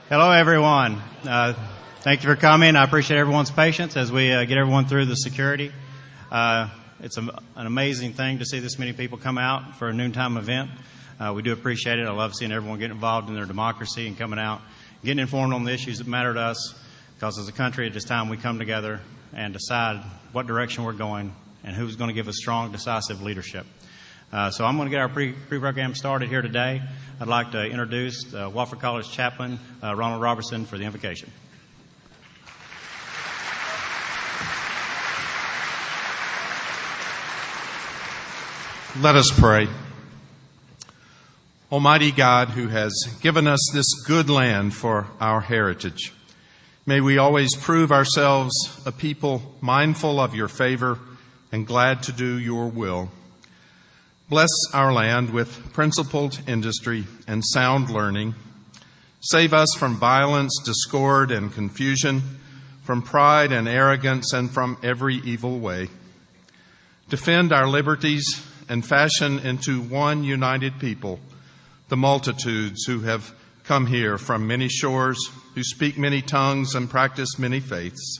Hello, everyone. Thank you for coming. I appreciate everyone's patience as we get everyone through the security. It's an amazing thing to see this many people come out for a noontime event. We do appreciate it. I love seeing everyone get involved in their democracy and coming out, getting informed on the issues that matter to us, because as a country, it is time we come together and decide what direction we're going and who's going to give us strong, decisive leadership. So I'm going to get our pre-program started here today. I'd like to introduce Wofford College Chaplain Ronald Robertson for the invocation. Let us pray. Almighty God, who has given us this good land for our heritage, may we always prove ourselves a people mindful of your favor and glad to do your will. Bless our land with principled industry and sound learning. Save us from violence, discord, and confusion, from pride and arrogance, and from every evil way. Defend our liberties and fashion into one united people the multitudes who have come here from many shores, who speak many tongues and practice many faiths.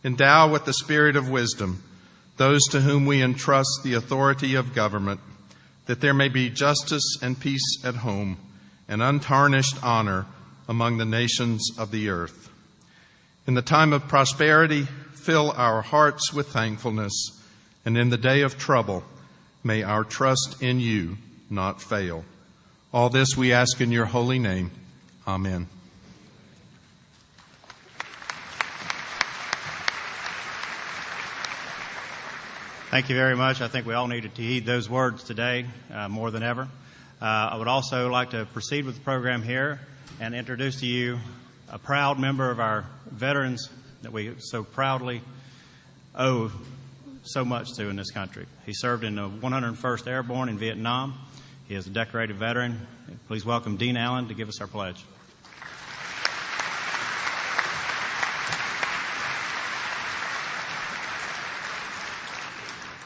Endow with the spirit of wisdom those to whom we entrust the authority of government, that there may be justice and peace at home and untarnished honor among the nations of the earth. In the time of prosperity, fill our hearts with thankfulness, and in the day of trouble, may our trust in you not fail. All this we ask in your holy name. Amen. Thank you very much. I think we all needed to heed those words today more than ever. I would also like to proceed with the program here and introduce to you a proud member of our veterans that we so proudly owe so much to in this country. He served in the 101st Airborne in Vietnam. He is a decorated veteran. Please welcome Dean Allen to give us our pledge.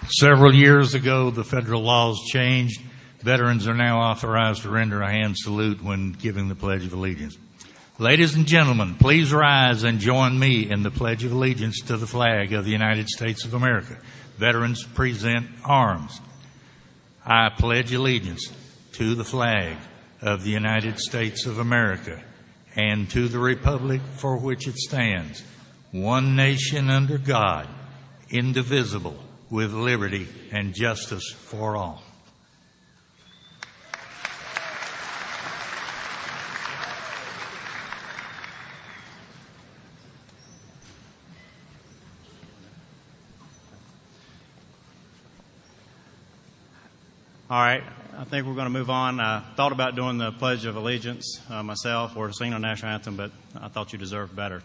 Several years ago, the federal laws changed. Veterans are now authorized to render a hand salute when giving the Pledge of Allegiance. Ladies and gentlemen, please rise and join me in the Pledge of Allegiance to the flag of the United States of America. Veterans present arms. I pledge allegiance to the flag of the United States of America and to the republic for which it stands, one nation under God, indivisible, with liberty and justice for all. All right, I think we're going to move on. I thought about doing the Pledge of Allegiance myself or singing the national anthem, but I thought you deserved better.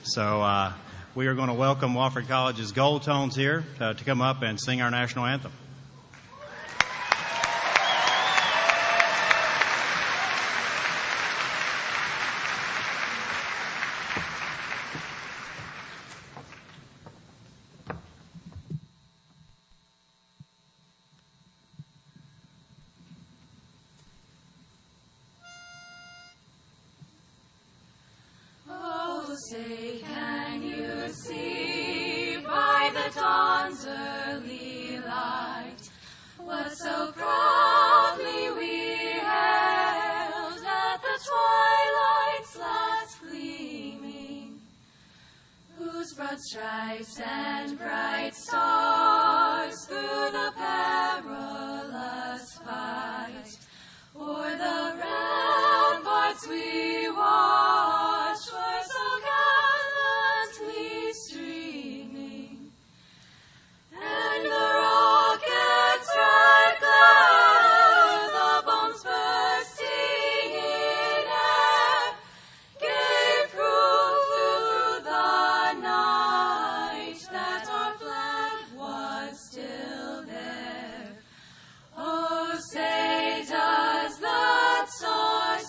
So we are going to welcome Wofford College's Gold Tones here to come up and sing our national anthem. Say, can you see by the dawn's early light what so proudly we hailed at the twilight's last gleaming, whose broad stripes and bright stars through the perilous fight o'er the ramparts we watched were so gallantly streaming, and the rocket's red glare, the bombs bursting in air, gave proof through the night that our flag was still there. Oh, say does that star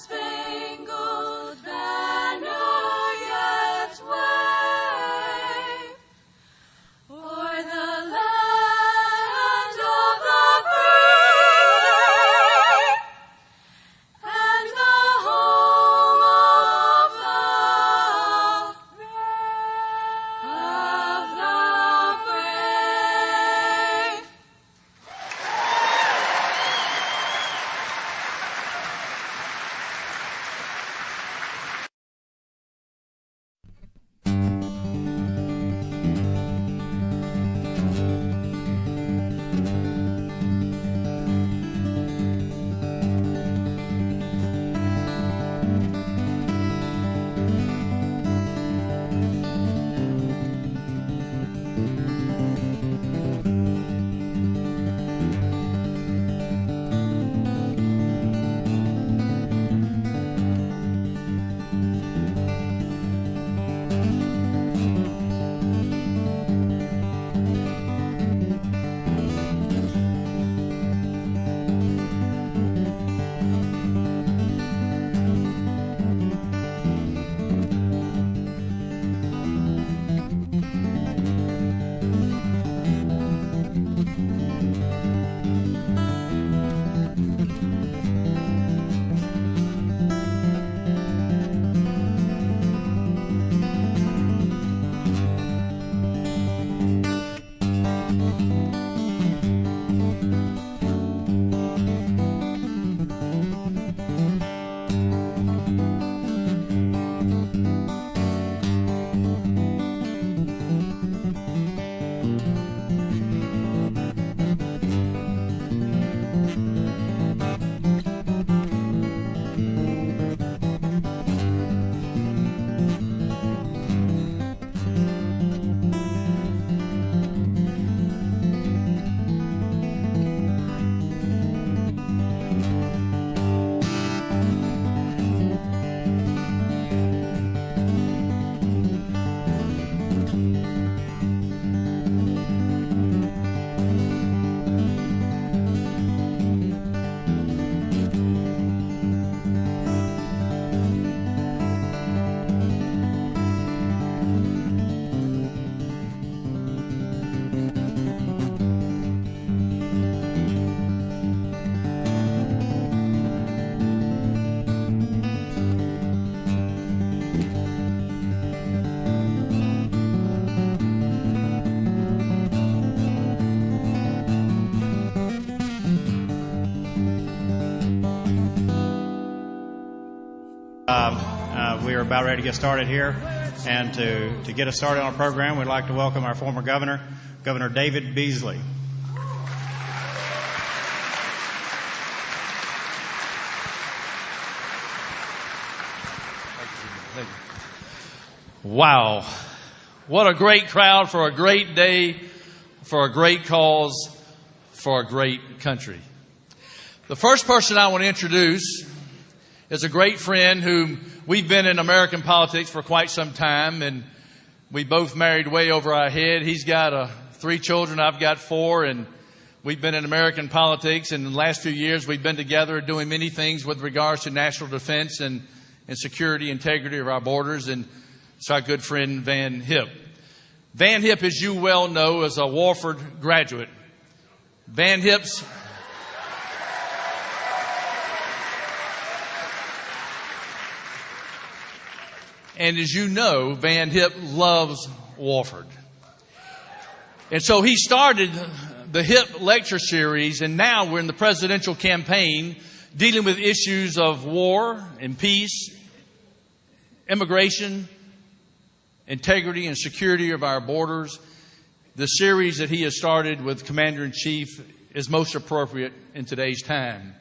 We are about ready to get started here. And to get us started on our program, we'd like to welcome our former governor, Governor David Beasley. Wow. What a great crowd for a great day, for a great cause, for a great country. The first person I want to introduce is a great friend whom we've been in American politics for quite some time, and we both married way over our head. He's got 3 children, I've got 4, and we've been in American politics. And in the last few years, we've been together doing many things with regards to national defense and security, integrity of our borders. And it's our good friend Van Hipp. Van Hipp, as you well know, is a Wofford graduate. Van Hipp's and as you know, Van Hipp loves Wofford. And so he started the Hipp Lecture Series, and now we're in the presidential campaign dealing with issues of war and peace, immigration, integrity and security of our borders. The series that he has started with Commander-in-Chief is most appropriate in today's time.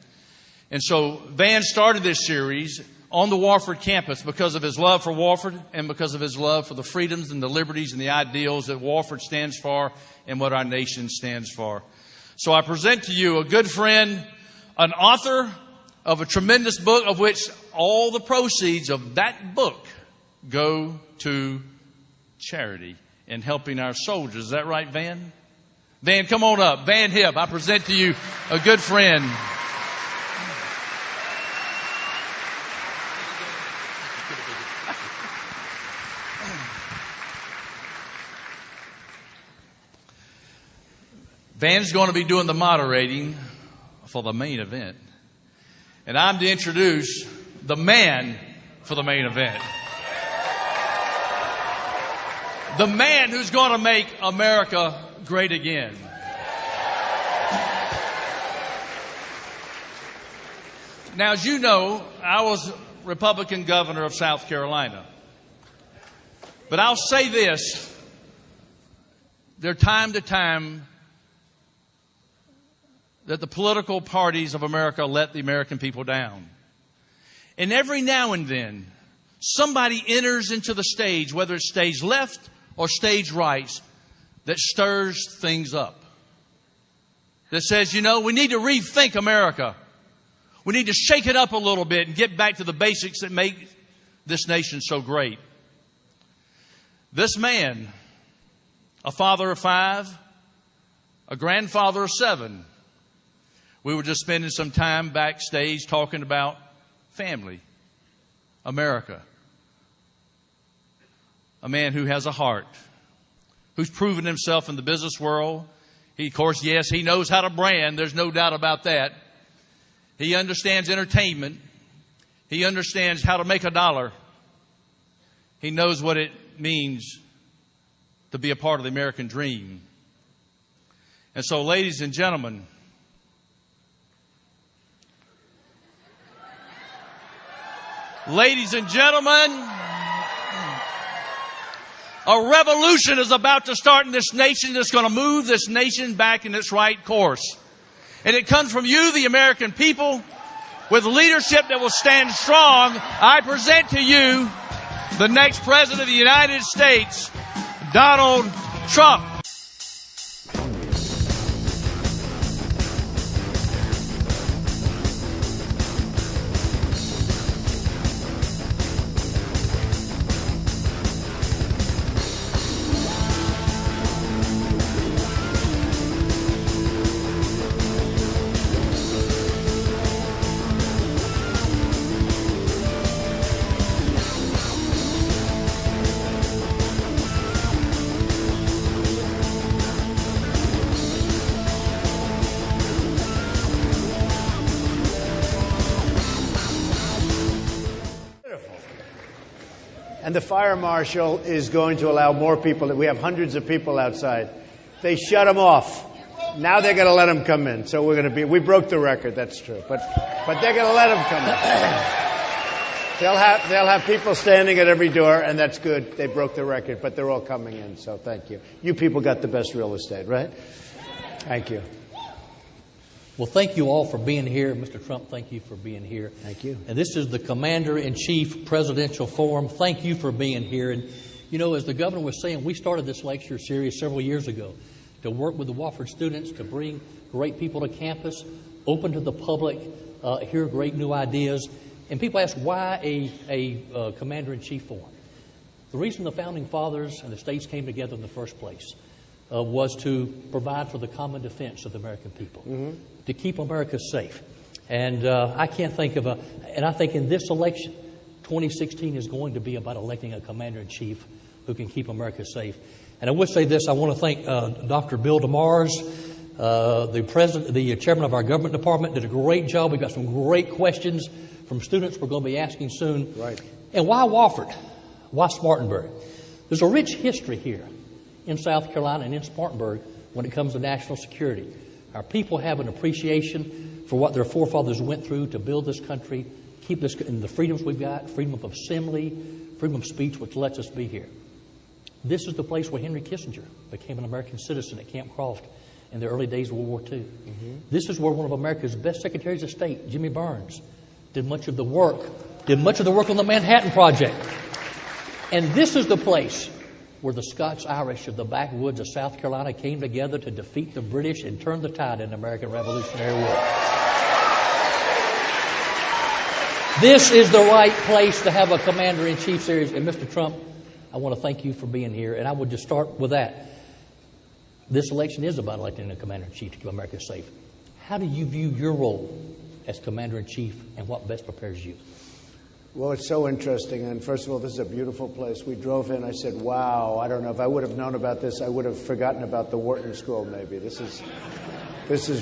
And so Van started this series on the Wofford campus because of his love for Wofford and because of his love for the freedoms and the liberties and the ideals that Wofford stands for and what our nation stands for. So I present to you a good friend, an author of a tremendous book, of which all the proceeds of that book go to charity and helping our soldiers. Is that right, Van? Van, come on up. Van Hipp, I present to you a good friend. Van's going to be doing the moderating for the main event. And I'm to introduce the man for the main event. The man who's going to make America great again. Now, as you know, I was Republican governor of South Carolina. But I'll say this. There time to time that the political parties of America let the American people down. And every now and then, somebody enters into the stage, whether it's stage left or stage right, that stirs things up. That says, you know, we need to rethink America. We need to shake it up a little bit and get back to the basics that make this nation so great. This man, a father of 5, a grandfather of 7, we were just spending some time backstage talking about family, America. A man who has a heart, who's proven himself in the business world. He, of course, yes, he knows how to brand. There's no doubt about that. He understands entertainment. He understands how to make a dollar. He knows what it means to be a part of the American dream. And so, ladies and gentlemen, a revolution is about to start in this nation that's going to move this nation back in its right course. And it comes from you, the American people, with leadership that will stand strong. I present to you the next President of the United States, Donald Trump. And the fire marshal is going to allow more people. We have hundreds of people outside. They shut them off. Now they're going to let them come in. So we broke the record, that's true. But they're going to let them come in. They'll have people standing at every door, and that's good. They broke the record, but they're all coming in, so thank you. You people got the best real estate, right? Thank you. Well, thank you all for being here. Mr. Trump, thank you for being here. Thank you. And this is the Commander-in-Chief Presidential Forum. Thank you for being here. And, you know, as the governor was saying, we started this lecture series several years ago to work with the Wofford students, to bring great people to campus, open to the public, hear great new ideas. And people ask, why a Commander-in-Chief Forum? The reason the Founding Fathers and the states came together in the first place was to provide for the common defense of the American people, to keep America safe. And I can't think of and I think in this election, 2016 is going to be about electing a Commander-in-Chief who can keep America safe. And I would say this, I want to thank Dr. Bill DeMars, the chairman of our government department, did a great job. We've got some great questions from students we're going to be asking soon. Right. And why Wofford? Why Spartanburg? There's a rich history here in South Carolina and in Spartanburg when it comes to national security. Our people have an appreciation for what their forefathers went through to build this country, keep this in the freedoms we've got, freedom of assembly, freedom of speech, which lets us be here. This is the place where Henry Kissinger became an American citizen at Camp Croft in the early days of World War II. This is where one of America's best secretaries of state, Jimmy Burns, did much of the work on the Manhattan Project. And this is the place where the Scots-Irish of the backwoods of South Carolina came together to defeat the British and turn the tide in the American Revolutionary War. This is the right place to have a Commander-in-Chief series. And Mr. Trump, I want to thank you for being here. And I would just start with that. This election is about electing a Commander-in-Chief to keep America safe. How do you view your role as Commander-in-Chief and what best prepares you? Well, it's so interesting. And first of all, this is a beautiful place. We drove in. I said, wow, I don't know. If I would have known about this, I would have forgotten about the Wharton School maybe. This is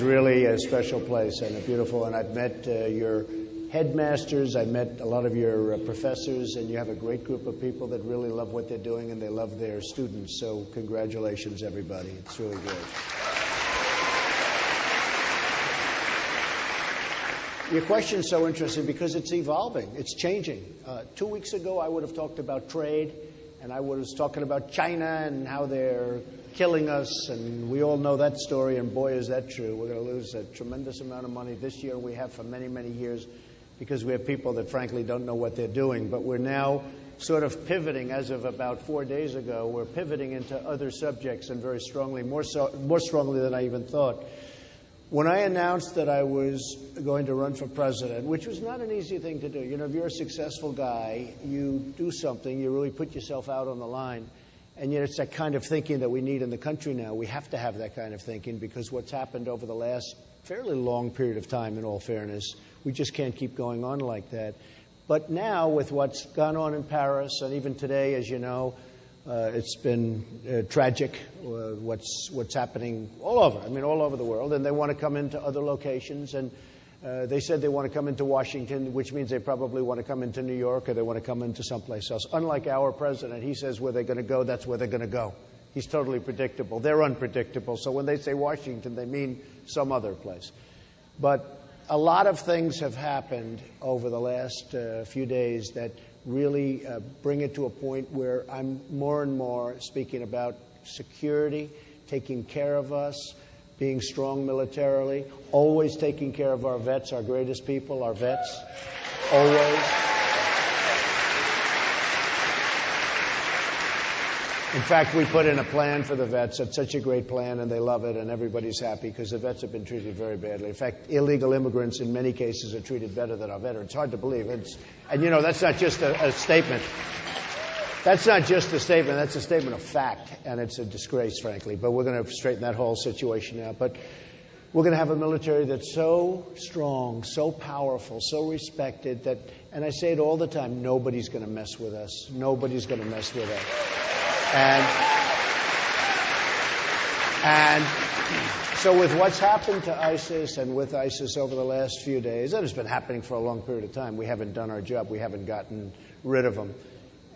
really a special place and a beautiful. And I've met your headmasters. I met a lot of your professors. And you have a great group of people that really love what they're doing and they love their students. So congratulations, everybody. It's really great. Your question is so interesting because it's evolving. It's changing. 2 weeks ago, I would have talked about trade, and I was talking about China and how they're killing us, and we all know that story, and boy, is that true. We're going to lose a tremendous amount of money this year. We have for many, many years because we have people that, frankly, don't know what they're doing. But we're now sort of pivoting. As of about 4 days ago, we're pivoting into other subjects, and very strongly, more strongly than I even thought. When I announced that I was going to run for president, which was not an easy thing to do. You know, if you're a successful guy, you do something, you really put yourself out on the line. And yet it's that kind of thinking that we need in the country now. We have to have that kind of thinking because what's happened over the last fairly long period of time, in all fairness, we just can't keep going on like that. But now, with what's gone on in Paris, and even today, as you know, it's been tragic, what's happening all over, all over the world. And they want to come into other locations. And they said they want to come into Washington, which means they probably want to come into New York or they want to come into someplace else. Unlike our president, he says where they're going to go, that's where they're going to go. He's totally predictable. They're unpredictable. So when they say Washington, they mean some other place. But a lot of things have happened over the last few days that really bring it to a point where I'm more and more speaking about security, taking care of us, being strong militarily, always taking care of our vets, our greatest people, our vets, always. In fact, we put in a plan for the vets. It's such a great plan, and they love it, and everybody's happy because the vets have been treated very badly. In fact, illegal immigrants in many cases are treated better than our veterans. It's hard to believe. And, you know, that's not just a statement. That's not just a statement. That's a statement of fact, and it's a disgrace, frankly. But we're going to straighten that whole situation out. But we're going to have a military that's so strong, so powerful, so respected that, and I say it all the time, nobody's going to mess with us. Nobody's going to mess with us. And so with what's happened to ISIS and with ISIS over the last few days, and it's been happening for a long period of time, we haven't done our job. We haven't gotten rid of them.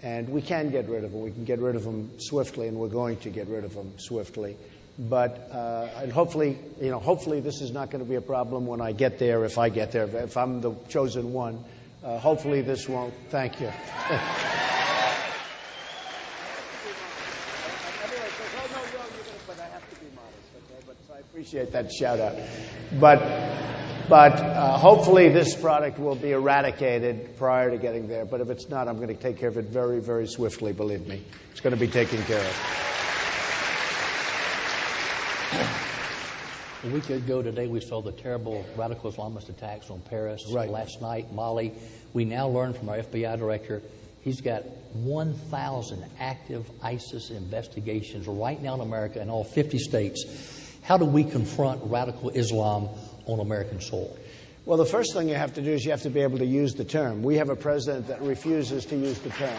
And we can get rid of them. We can get rid of them swiftly, and we're going to get rid of them swiftly. But and hopefully this is not going to be a problem when I get there, if I get there, if I'm the chosen one. Hopefully this won't. Thank you. I appreciate that shout out. But hopefully this product will be eradicated prior to getting there. But if it's not, I'm going to take care of it very, very swiftly, believe me. It's going to be taken care of. A week ago today, we saw the terrible radical Islamist attacks on Paris. Right. Last night, Mali. We now learn from our FBI director he's got 1,000 active ISIS investigations right now in America in all 50 states. How do we confront radical Islam on American soil? Well, the first thing you have to do is you have to be able to use the term. We have a president that refuses to use the term.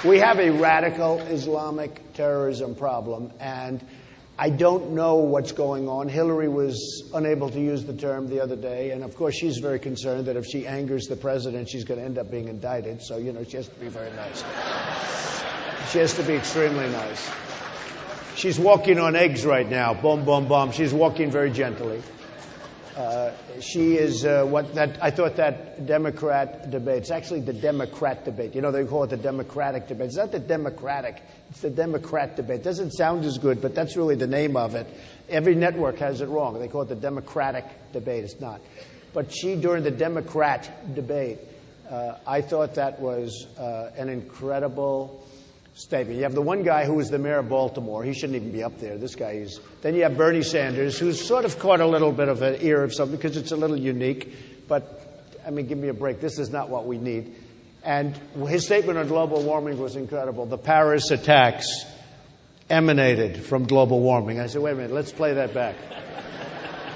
We have a radical Islamic terrorism problem, and I don't know what's going on. Hillary was unable to use the term the other day, and of course she's very concerned that if she angers the president, she's going to end up being indicted. So, she has to be very nice. She has to be extremely nice. She's walking on eggs right now. Boom, boom, boom. She's walking very gently. She is I thought that Democrat debate. It's actually the Democrat debate. They call it the Democratic debate. It's not the Democratic. It's the Democrat debate. It doesn't sound as good, but that's really the name of it. Every network has it wrong. They call it the Democratic debate. It's not. But during the Democrat debate, I thought that was an incredible statement. You have the one guy who was the mayor of Baltimore. He shouldn't even be up there. This guy is. Then you have Bernie Sanders, who's sort of caught a little bit of an ear of something because it's a little unique. But, give me a break. This is not what we need. And his statement on global warming was incredible. The Paris attacks emanated from global warming. I said, wait a minute, let's play that back.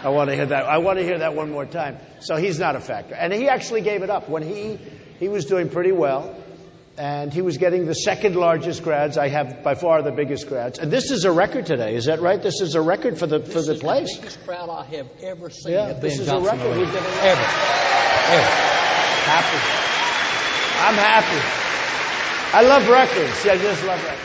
I want to hear that. I want to hear that one more time. So he's not a factor. And he actually gave it up. When he was doing pretty well. And he was getting the second largest crowds. I have by far the biggest crowds. And this is a record today. Is that right? This is a record for the place. This is the biggest crowd I have ever seen. Yeah, this is a record we've given ever. Happy. I'm happy. I love records. I just love records.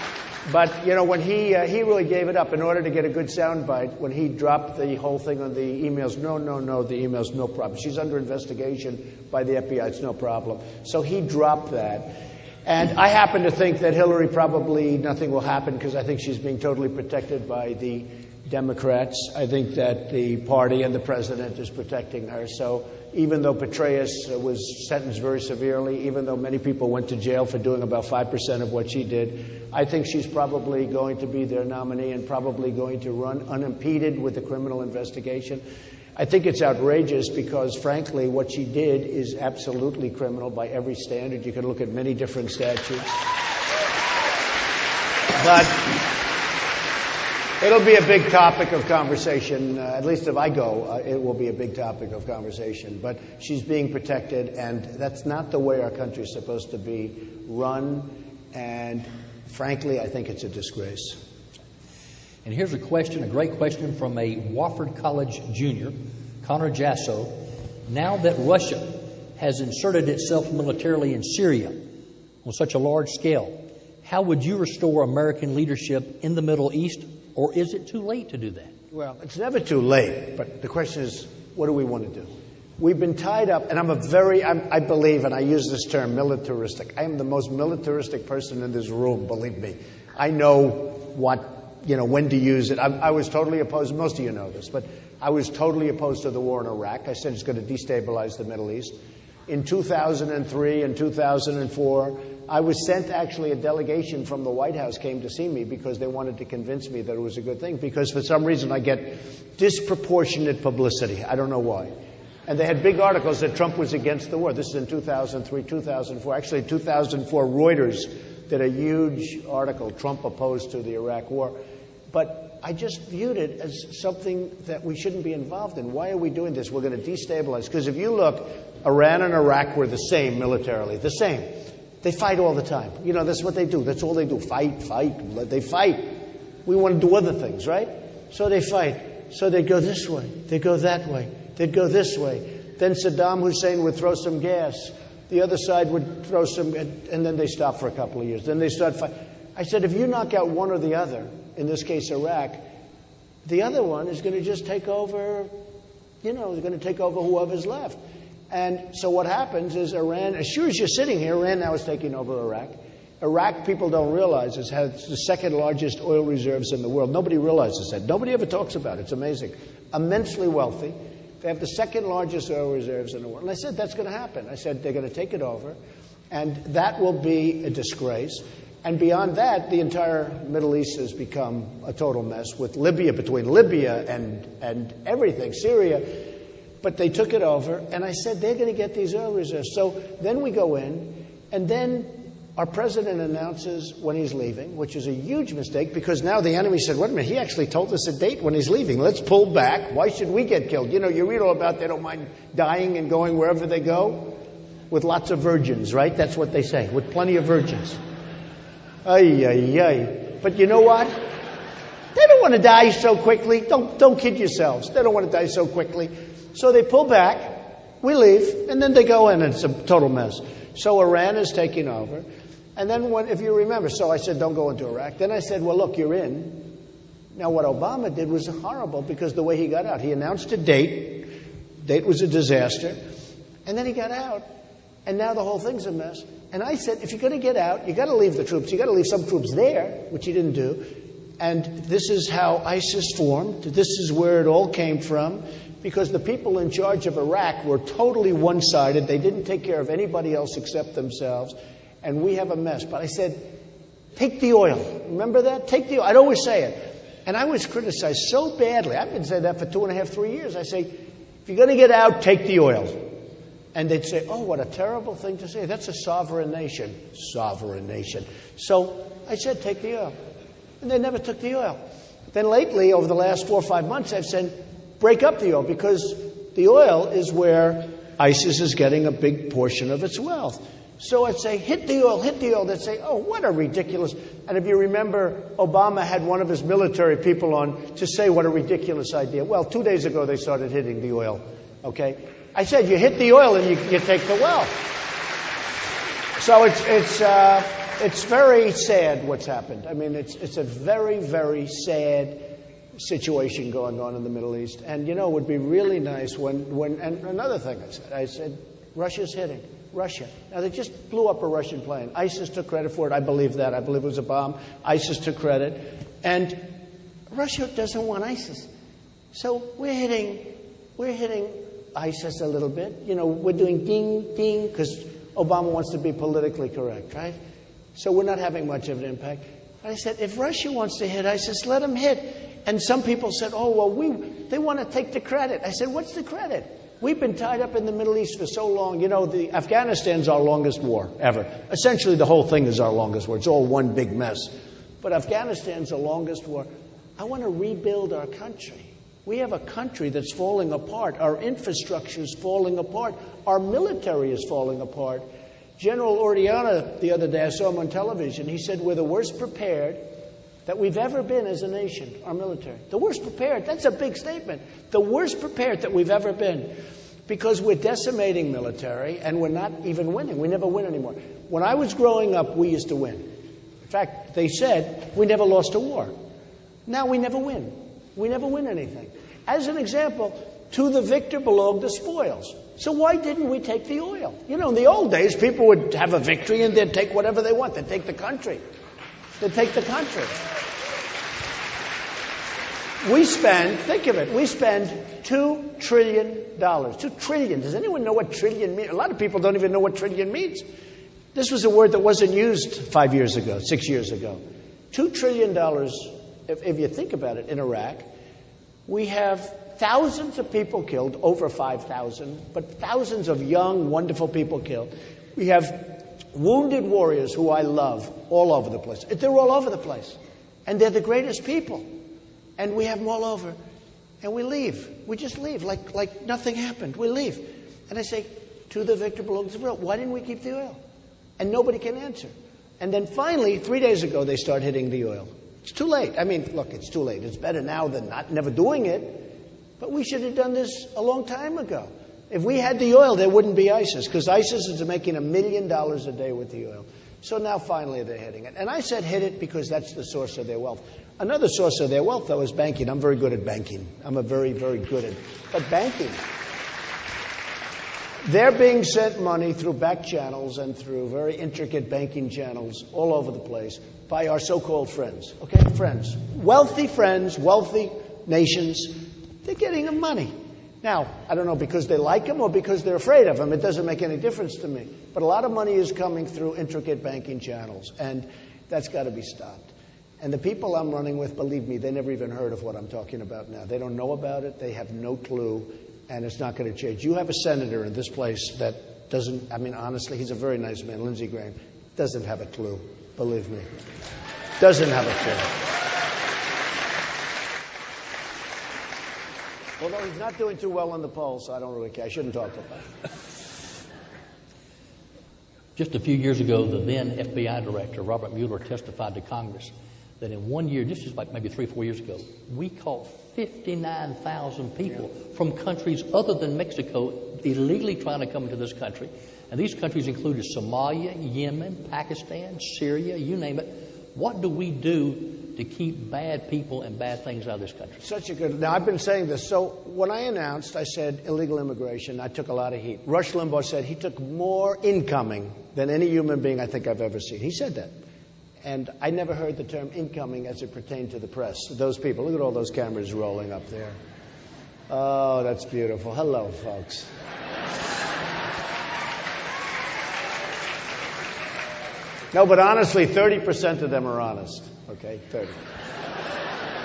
But when he really gave it up in order to get a good soundbite. When he dropped the whole thing on the emails, no, the emails, no problem. She's under investigation by the FBI. It's no problem. So he dropped that. And I happen to think that Hillary probably nothing will happen because I think she's being totally protected by the Democrats. I think that the party and the president is protecting her. So even though Petraeus was sentenced very severely, even though many people went to jail for doing about 5% of what she did, I think she's probably going to be their nominee and probably going to run unimpeded with the criminal investigation. I think it's outrageous because, frankly, what she did is absolutely criminal by every standard. You can look at many different statutes. But it'll be a big topic of conversation. At least if I go, it will be a big topic of conversation. But she's being protected, and that's not the way our country is supposed to be run. And, frankly, I think it's a disgrace. And here's a great question from a Wofford College junior, Connor Jasso. Now that Russia has inserted itself militarily in Syria on such a large scale, how would you restore American leadership in the Middle East, or is it too late to do that? Well, it's never too late, but the question is, what do we want to do? We've been tied up, and I believe, and I use this term, militaristic. I am the most militaristic person in this room, believe me. I know when to use it. I was totally opposed, most of you know this, but I was totally opposed to the war in Iraq. I said it's going to destabilize the Middle East. In 2003 and 2004, I was sent actually a delegation from the White House came to see me because they wanted to convince me that it was a good thing because for some reason I get disproportionate publicity. I don't know why. And they had big articles that Trump was against the war. This is in 2003, 2004. Actually, in 2004, Reuters did a huge article, Trump opposed to the Iraq war. But I just viewed it as something that we shouldn't be involved in. Why are we doing this? We're going to destabilize. Because if you look, Iran and Iraq were the same militarily, the same. They fight all the time. That's what they do. That's all they do. Fight. They fight. We want to do other things, right? So they fight. So they go this way. They go that way. They'd go this way. Then Saddam Hussein would throw some gas. The other side would throw some, and then they stop for a couple of years. Then they start fighting. I said, if you knock out one or the other, in this case Iraq, the other one is going to just take over they're going to take over whoever's left. And so what happens is Iran, as sure as you're sitting here, Iran now is taking over Iraq. Iraq, people don't realize, has the second largest oil reserves in the world. Nobody realizes that. Nobody ever talks about it. It's amazing. Immensely wealthy. They have the second largest oil reserves in the world. And I said, that's going to happen. I said, they're going to take it over, and that will be a disgrace. And beyond that, the entire Middle East has become a total mess with Libya, between Libya and everything, Syria. But they took it over, and I said, they're going to get these oil reserves. So then we go in, and then our president announces when he's leaving, which is a huge mistake because now the enemy said, wait a minute, he actually told us a date when he's leaving. Let's pull back. Why should we get killed? You read all about they don't mind dying and going wherever they go with lots of virgins, right? That's what they say, with plenty of virgins. Ay, ay, ay. But you know what? They don't want to die so quickly. Don't kid yourselves. They don't want to die so quickly. So they pull back, we leave, and then they go in, and it's a total mess. So Iran is taking over. And then, if you remember, so I said, don't go into Iraq. Then I said, well, look, you're in. Now, what Obama did was horrible because the way he got out, he announced a date. Date was a disaster. And then he got out. And now the whole thing's a mess. And I said, if you're going to get out, you got to leave the troops. You got to leave some troops there, which he didn't do. And this is how ISIS formed. This is where it all came from. Because the people in charge of Iraq were totally one-sided. They didn't take care of anybody else except themselves. And we have a mess. But I said, take the oil. Remember that? Take the oil. I'd always say it. And I was criticized so badly. I've been saying that for 2.5, 3 years. I say, if you're going to get out, take the oil. And they'd say, oh, what a terrible thing to say. That's a sovereign nation. Sovereign nation. So I said, take the oil. And they never took the oil. Then lately, over the last 4 or 5 months, I've said, break up the oil, because the oil is where ISIS is getting a big portion of its wealth. So I'd say, hit the oil, hit the oil. They'd say, oh, what a ridiculous... And if you remember, Obama had one of his military people on to say what a ridiculous idea. Well, 2 days ago, they started hitting the oil, okay? I said, you hit the oil and you take the wealth. So it's very sad what's happened. I mean, it's a very, very sad situation going on in the Middle East. And, it would be really nice when and another thing I said, Russia's hitting. Russia. Now, they just blew up a Russian plane. ISIS took credit for it. I believe that. I believe it was a bomb. ISIS took credit. And Russia doesn't want ISIS. So we're hitting ISIS a little bit. We're doing ding, ding, because Obama wants to be politically correct, right? So we're not having much of an impact. But I said, if Russia wants to hit ISIS, let them hit. And some people said, oh, well, they want to take the credit. I said, what's the credit? We've been tied up in the Middle East for so long. Afghanistan's our longest war ever. Essentially, the whole thing is our longest war. It's all one big mess. But Afghanistan's the longest war. I want to rebuild our country. We have a country that's falling apart. Our infrastructure is falling apart. Our military is falling apart. General Orellana, the other day, I saw him on television. He said, we're the worst prepared that we've ever been as a nation, our military. The worst prepared. That's a big statement. The worst prepared that we've ever been. Because we're decimating military and we're not even winning. We never win anymore. When I was growing up, we used to win. In fact, they said we never lost a war. Now we never win. We never win anything. As an example, to the victor belong the spoils. So why didn't we take the oil? In the old days, people would have a victory and they'd take whatever they want. They'd take the country. They'd take the country. Think of it, we spend $2 trillion. $2 trillion. Does anyone know what trillion means? A lot of people don't even know what trillion means. This was a word that wasn't used 5 years ago, 6 years ago. $2 trillion, if you think about it, in Iraq. We have thousands of people killed, over 5,000, but thousands of young, wonderful people killed. We have wounded warriors who I love all over the place. They're all over the place. And they're the greatest people. And we have them all over. And we leave. We just leave like nothing happened. We leave. And I say, to the victor belongs the oil. Why didn't we keep the oil? And nobody can answer. And then finally, 3 days ago, they start hitting the oil. It's too late. I mean, look, it's too late. It's better now than never doing it. But we should have done this a long time ago. If we had the oil, there wouldn't be ISIS, because ISIS is making $1 million a day with the oil. So now finally they're hitting it. And I said hit it because that's the source of their wealth. Another source of their wealth, though, is banking. I'm very good at banking. I'm a very, very good at, but banking. They're being sent money through back channels and through very intricate banking channels all over the place by our so-called friends. Okay, friends, wealthy nations. They're getting them money. Now, I don't know because they like them or because they're afraid of them. It doesn't make any difference to me. But a lot of money is coming through intricate banking channels, and that's got to be stopped. And the people I'm running with, believe me, they never even heard of what I'm talking about now. They don't know about it. They have no clue, and it's not going to change. You have a senator in this place that doesn't, I mean, honestly, he's a very nice man, Lindsey Graham, doesn't have a clue, believe me. Doesn't have a clue. Although he's not doing too well on the polls, so I don't really care. I shouldn't talk about it. Just a few years ago, the then FBI director, Robert Mueller, testified to Congress that in 1 year, this is like maybe 3 or 4 years ago, we caught 59,000 people from countries other than Mexico illegally trying to come into this country. And these countries included Somalia, Yemen, Pakistan, Syria, you name it. What do we do to keep bad people and bad things out of this country? Such a good... Now, I've been saying this. So when I announced, I said illegal immigration, I took a lot of heat. Rush Limbaugh said he took more incoming than any human being I think I've ever seen. He said that. And I never heard the term incoming as it pertained to the press. Those people, look at all those cameras rolling up there. Oh, that's beautiful. Hello, folks. No, but honestly, 30% of them are honest. Okay, 30.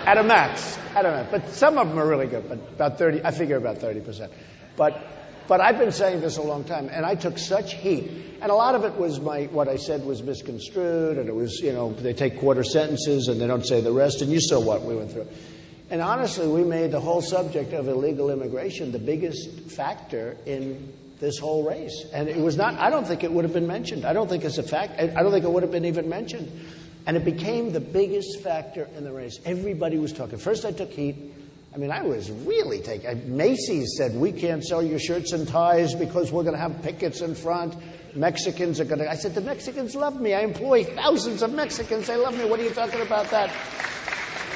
At a max. But some of them are really good, but about 30, I figure about 30%. But I've been saying this a long time, and I took such heat. And a lot of it was what I said was misconstrued, and it was, they take quarter sentences and they don't say the rest, and you saw what we went through. And honestly, we made the whole subject of illegal immigration the biggest factor in this whole race. And it was not, I don't think it would have been mentioned. I don't think it's a fact. I don't think it would have been even mentioned. And it became the biggest factor in the race. Everybody was talking. First I took heat. I mean, I was really taking... Macy's said, we can't sell your shirts and ties because we're going to have pickets in front. Mexicans are going to... I said, the Mexicans love me. I employ thousands of Mexicans. They love me. What are you talking about that?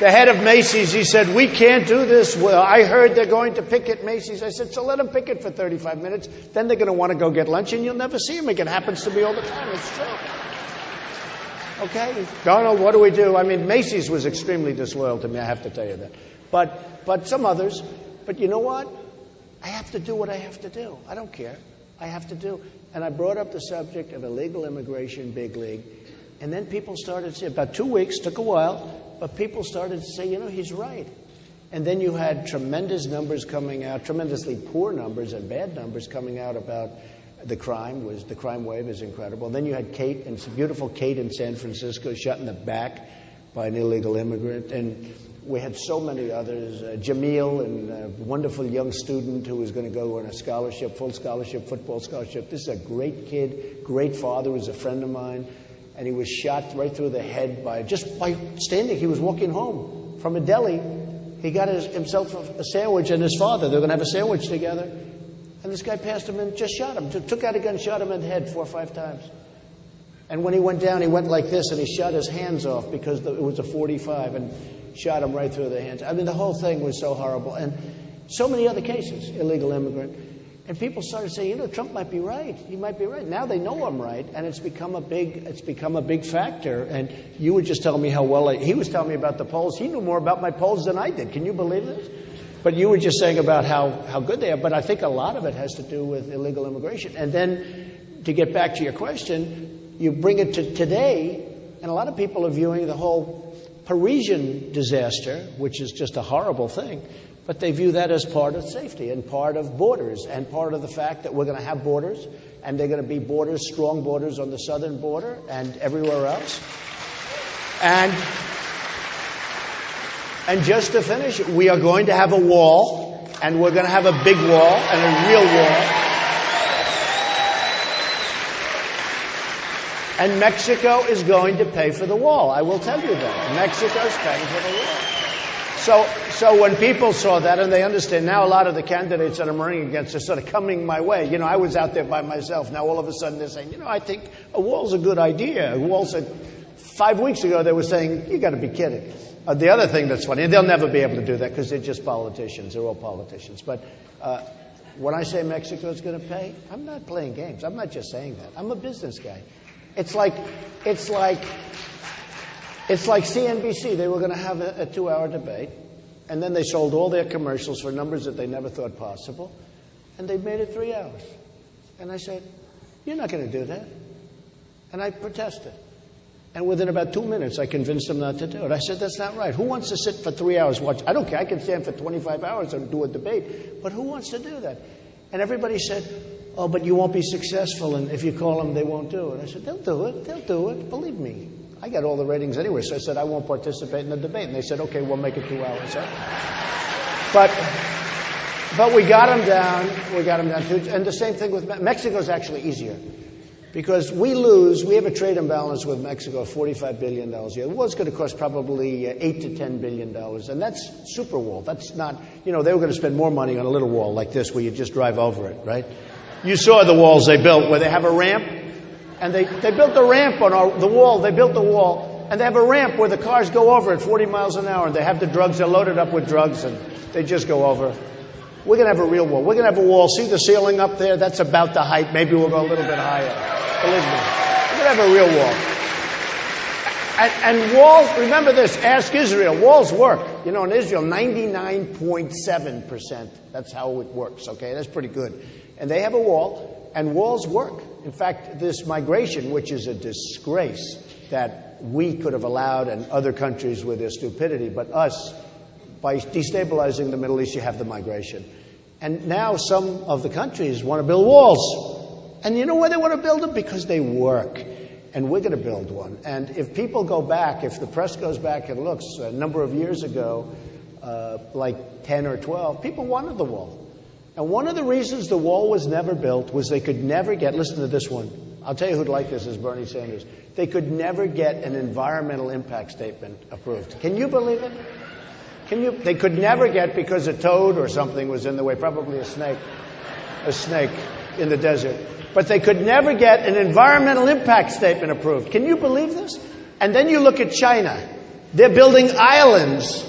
The head of Macy's, he said, we can't do this. Well, I heard they're going to picket Macy's. I said, so let them picket for 35 minutes. Then they're going to want to go get lunch, and you'll never see them again. It happens to me all the time. It's true. Okay? Donald, what do we do? I mean, Macy's was extremely disloyal to me, I have to tell you that. But some others. But you know what? I have to do what I have to do. I don't care. I have to do. And I brought up the subject of illegal immigration, big league. And then people started to say, about 2 weeks, took a while, but people started to say, he's right. And then you had tremendous numbers coming out, tremendously poor numbers and bad numbers coming out about the crime. The crime wave is incredible. And then you had beautiful Kate in San Francisco shot in the back by an illegal immigrant. And we had so many others. Jamil, and a wonderful young student who was going to go on a scholarship, full scholarship, football scholarship. This is a great kid, great father, was a friend of mine. And he was shot right through the head by standing. He was walking home from a deli. He got himself a sandwich and his father. They were going to have a sandwich together. And this guy passed him and just shot him. Took out a gun, shot him in the head 4 or 5 times. And when he went down, he went like this, and he shot his hands off because it was a .45 and shot him right through the hands. I mean, the whole thing was so horrible. And so many other cases, illegal immigrant. And people started saying, Trump might be right. He might be right. Now they know I'm right, and it's become a big factor. And you were just telling me how well he was telling me about the polls. He knew more about my polls than I did. Can you believe this? But you were just saying about how good they are. But I think a lot of it has to do with illegal immigration. And then to get back to your question, you bring it to today, and a lot of people are viewing the whole Parisian disaster, which is just a horrible thing. But they view that as part of safety and part of borders and part of the fact that we're going to have borders, and they're going to be borders, strong borders on the southern border and everywhere else. And just to finish, we are going to have a wall, and we're going to have a big wall and a real wall. And Mexico is going to pay for the wall. I will tell you that. Mexico's paying for the wall. So when people saw that, and they understand now, a lot of the candidates that I'm running against are sort of coming my way. I was out there by myself. Now all of a sudden they're saying, I think a wall's a good idea. A wall said 5 weeks ago they were saying, you got to be kidding. The other thing that's funny, and they'll never be able to do that because they're just politicians. They're all politicians. But when I say Mexico's going to pay, I'm not playing games. I'm not just saying that. I'm a business guy. It's like CNBC. They were going to have a 2-hour debate, and then they sold all their commercials for numbers that they never thought possible, and they made it 3 hours. And I said, you're not going to do that. And I protested. And within about 2 minutes, I convinced them not to do it. I said, that's not right. Who wants to sit for 3 hours watch? I don't care. I can stand for 25 hours and do a debate. But who wants to do that? And everybody said, oh, but you won't be successful. And if you call them, they won't do it. I said, they'll do it. They'll do it. Believe me. I got all the ratings anyway. So I said, I won't participate in the debate. And they said, okay, we'll make it 2 hours. But we got them down. We got them down. And the same thing with Mexico's actually easier. Because we have a trade imbalance with Mexico of $45 billion a year. The war's going to cost probably $8 to $10 billion. And that's super wall. That's not, they were going to spend more money on a little wall like this where you just drive over it, right? You saw the walls they built where they have a ramp. And they built a ramp on the wall. They built the wall. And they have a ramp where the cars go over at 40 miles an hour. And they have the drugs. They're loaded up with drugs. And they just go over. We're going to have a real wall. We're going to have a wall. See the ceiling up there? That's about the height. Maybe we'll go a little bit higher. Believe me. We're going to have a real wall. And walls, remember this, ask Israel. Walls work. In Israel, 99.7%. That's how it works, okay? That's pretty good. And they have a wall, and walls work. In fact, this migration, which is a disgrace that we could have allowed and other countries with their stupidity, but us, by destabilizing the Middle East, you have the migration. And now some of the countries want to build walls. And you know why they want to build them? Because they work. And we're going to build one. And if people go back, if the press goes back and looks, a number of years ago, like 10 or 12, people wanted the wall. And one of the reasons the wall was never built was they could never get, listen to this one. I'll tell you who'd like this is Bernie Sanders. They could never get an environmental impact statement approved. Can you believe it? They could never get, because a toad or something was in the way, probably a snake in the desert. But they could never get an environmental impact statement approved. Can you believe this? And then you look at China. They're building islands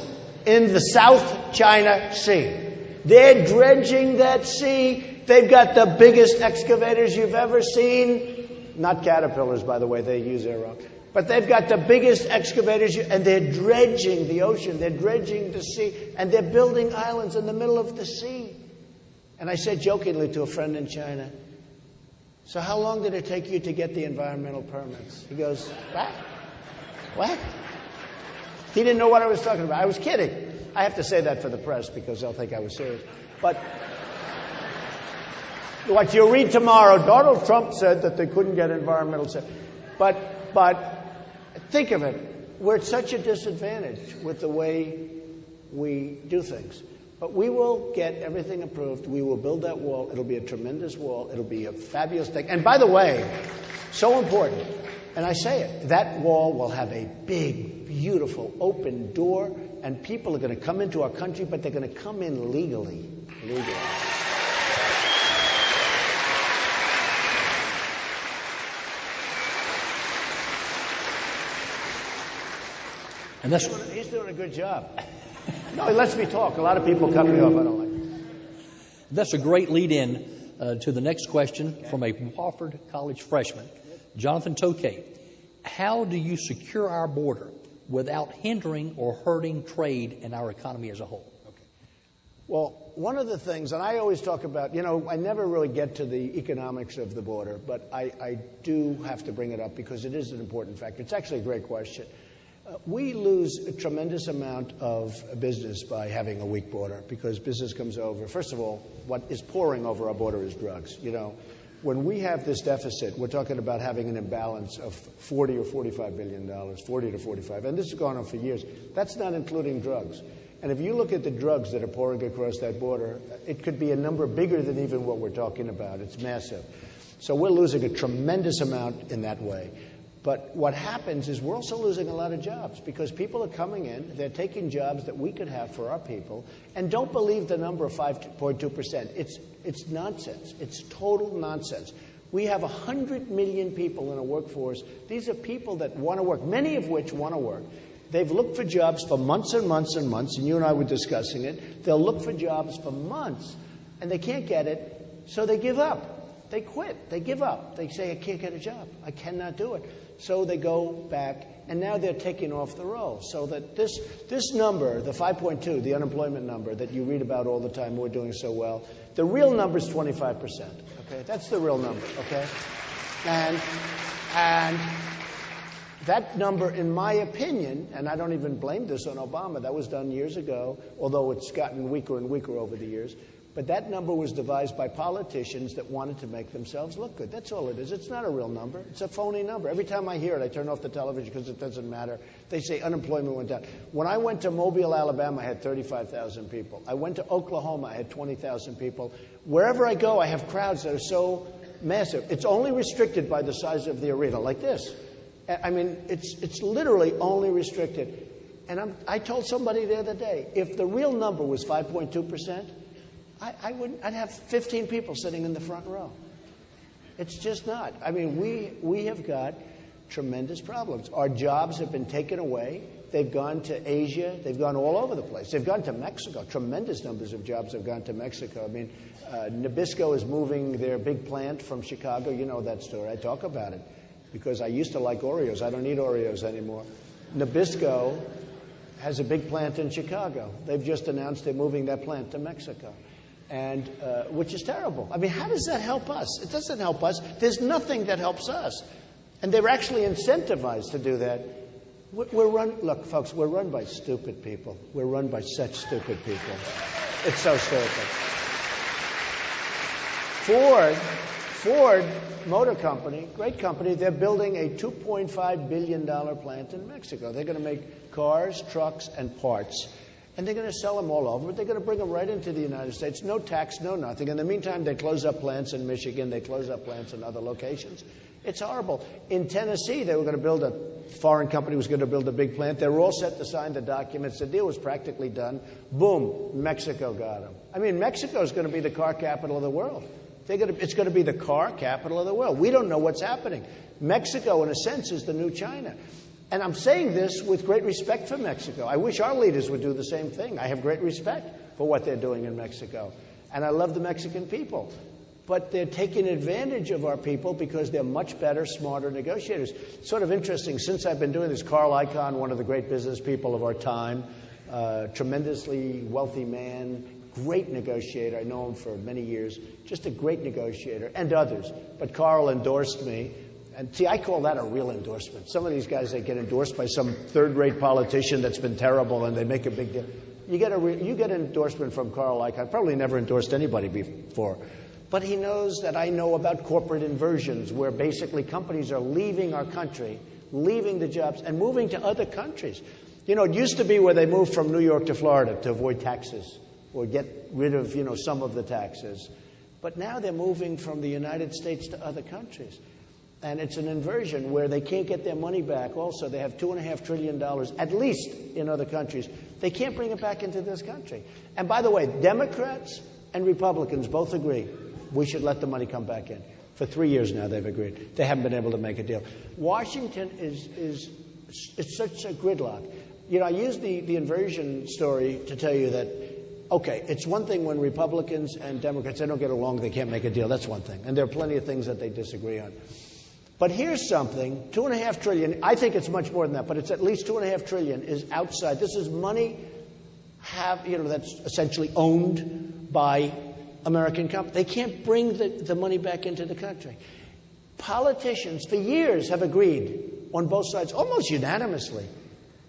in the South China Sea. They're dredging that sea. They've got the biggest excavators you've ever seen. Not caterpillars, by the way. They use their own. But they've got the biggest excavators, and they're dredging the ocean. They're dredging the sea. And they're building islands in the middle of the sea. And I said jokingly to a friend in China, so how long did it take you to get the environmental permits? He goes, what? What? He didn't know what I was talking about. I was kidding. I have to say that for the press because they'll think I was serious. But what you'll read tomorrow, Donald Trump said that they couldn't get environmental. But think of it. We're at such a disadvantage with the way we do things. But we will get everything approved. We will build that wall. It'll be a tremendous wall. It'll be a fabulous thing. And by the way, so important, and I say it, that wall will have a big, beautiful, open door, and people are going to come into our country, but they're going to come in legally. And that's he's doing a good job. No, he lets me talk. A lot of people cut me off. I don't like it. That's a great lead-in to the next question from a Wofford College freshman, Jonathan Tokay. How do you secure our border without hindering or hurting trade and our economy as a whole? Okay. Well, one of the things, and I always talk about, I never really get to the economics of the border, but I do have to bring it up because it is an important factor. It's actually a great question. We lose a tremendous amount of business by having a weak border because business comes over. First of all, what is pouring over our border is drugs. When we have this deficit, we're talking about having an imbalance of $40 or $45 billion, 40 to 45, and this has gone on for years. That's not including drugs. And if you look at the drugs that are pouring across that border, it could be a number bigger than even what we're talking about. It's massive. So we're losing a tremendous amount in that way. But what happens is we're also losing a lot of jobs because people are coming in, they're taking jobs that we could have for our people, and don't believe the number of 5.2%. It's nonsense. It's total nonsense. We have 100 million people in a workforce. These are people that want to work, many of which want to work. They've looked for jobs for months and months and months, and you and I were discussing it. They'll look for jobs for months, and they can't get it, so they give up. They quit. They give up. They say, I can't get a job. I cannot do it. So they go back, and now they're taking off the roll. So that this number, the 5.2, the unemployment number that you read about all the time, we're doing so well, the real number is 25%. Okay, that's the real number. Okay, and that number, in my opinion, and I don't even blame this on Obama, that was done years ago, although it's gotten weaker and weaker over the years, but that number was devised by politicians that wanted to make themselves look good. That's all it is. It's not a real number. It's a phony number. Every time I hear it, I turn off the television because it doesn't matter. They say unemployment went down. When I went to Mobile, Alabama, I had 35,000 people. I went to Oklahoma, I had 20,000 people. Wherever I go, I have crowds that are so massive. It's only restricted by the size of the arena, like this. I mean, it's literally only restricted. And I told somebody the other day, if the real number was 5.2%, I'd have 15 people sitting in the front row. It's just not. I mean, we have got tremendous problems. Our jobs have been taken away. They've gone to Asia. They've gone all over the place. They've gone to Mexico. Tremendous numbers of jobs have gone to Mexico. I mean, Nabisco is moving their big plant from Chicago. You know that story. I talk about it because I used to like Oreos. I don't eat Oreos anymore. Nabisco has a big plant in Chicago. They've just announced they're moving that plant to Mexico, and which is terrible. I mean, how does that help us? It doesn't help us. There's nothing that helps us. And they're actually incentivized to do that. Look, folks, we're run by stupid people. We're run by such stupid people. It's so stupid. Ford Motor Company, great company, they're building a $2.5 billion plant in Mexico. They're going to make cars, trucks, and parts. And they're going to sell them all over. They're going to bring them right into the United States. No tax, no nothing. In the meantime, they close up plants in Michigan. They close up plants in other locations. It's horrible. In Tennessee, they were going to build a foreign company was going to build a big plant. They were all set to sign the documents. The deal was practically done. Boom, Mexico got them. I mean, Mexico is going to be the car capital of the world. It's going to be the car capital of the world. We don't know what's happening. Mexico, in a sense, is the new China. And I'm saying this with great respect for Mexico. I wish our leaders would do the same thing. I have great respect for what they're doing in Mexico. And I love the Mexican people. But they're taking advantage of our people because they're much better, smarter negotiators. It's sort of interesting. Since I've been doing this, Carl Icahn, one of the great business people of our time, tremendously wealthy man, great negotiator. I know him for many years. Just a great negotiator, and others. But Carl endorsed me. And see, I call that a real endorsement. Some of these guys, they get endorsed by some third-rate politician that's been terrible, and they make a big deal. You get an endorsement from Carl Icahn. Probably never endorsed anybody before. But he knows that I know about corporate inversions, where basically companies are leaving our country, leaving the jobs, and moving to other countries. You know, it used to be where they moved from New York to Florida to avoid taxes or get rid of, some of the taxes. But now they're moving from the United States to other countries. And it's an inversion where they can't get their money back. Also, they have $2.5 trillion, at least in other countries. They can't bring it back into this country. And by the way, Democrats and Republicans both agree we should let the money come back in. For 3 years now, they've agreed. They haven't been able to make a deal. Washington is such a gridlock. I used the inversion story to tell you that, okay, it's one thing when Republicans and Democrats, they don't get along, they can't make a deal. That's one thing. And there are plenty of things that they disagree on. But here's something, $2.5 trillion, I think it's much more than that, but it's at least $2.5 trillion is outside. This is money that's essentially owned by American companies. They can't bring the money back into the country. Politicians for years have agreed on both sides, almost unanimously,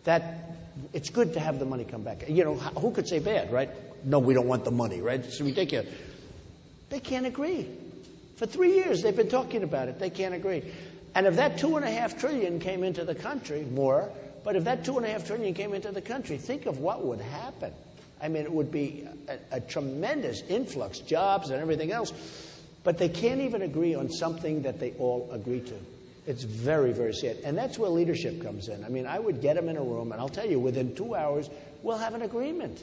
that it's good to have the money come back. Who could say bad, right? No, we don't want the money, right? It's ridiculous. They can't agree. For 3 years, they've been talking about it. They can't agree. And if that $2.5 trillion came into the country, more, but if that $2.5 trillion came into the country, think of what would happen. I mean, it would be a tremendous influx, jobs and everything else. But they can't even agree on something that they all agree to. It's very, very sad. And that's where leadership comes in. I mean, I would get them in a room, and I'll tell you, within 2 hours, we'll have an agreement.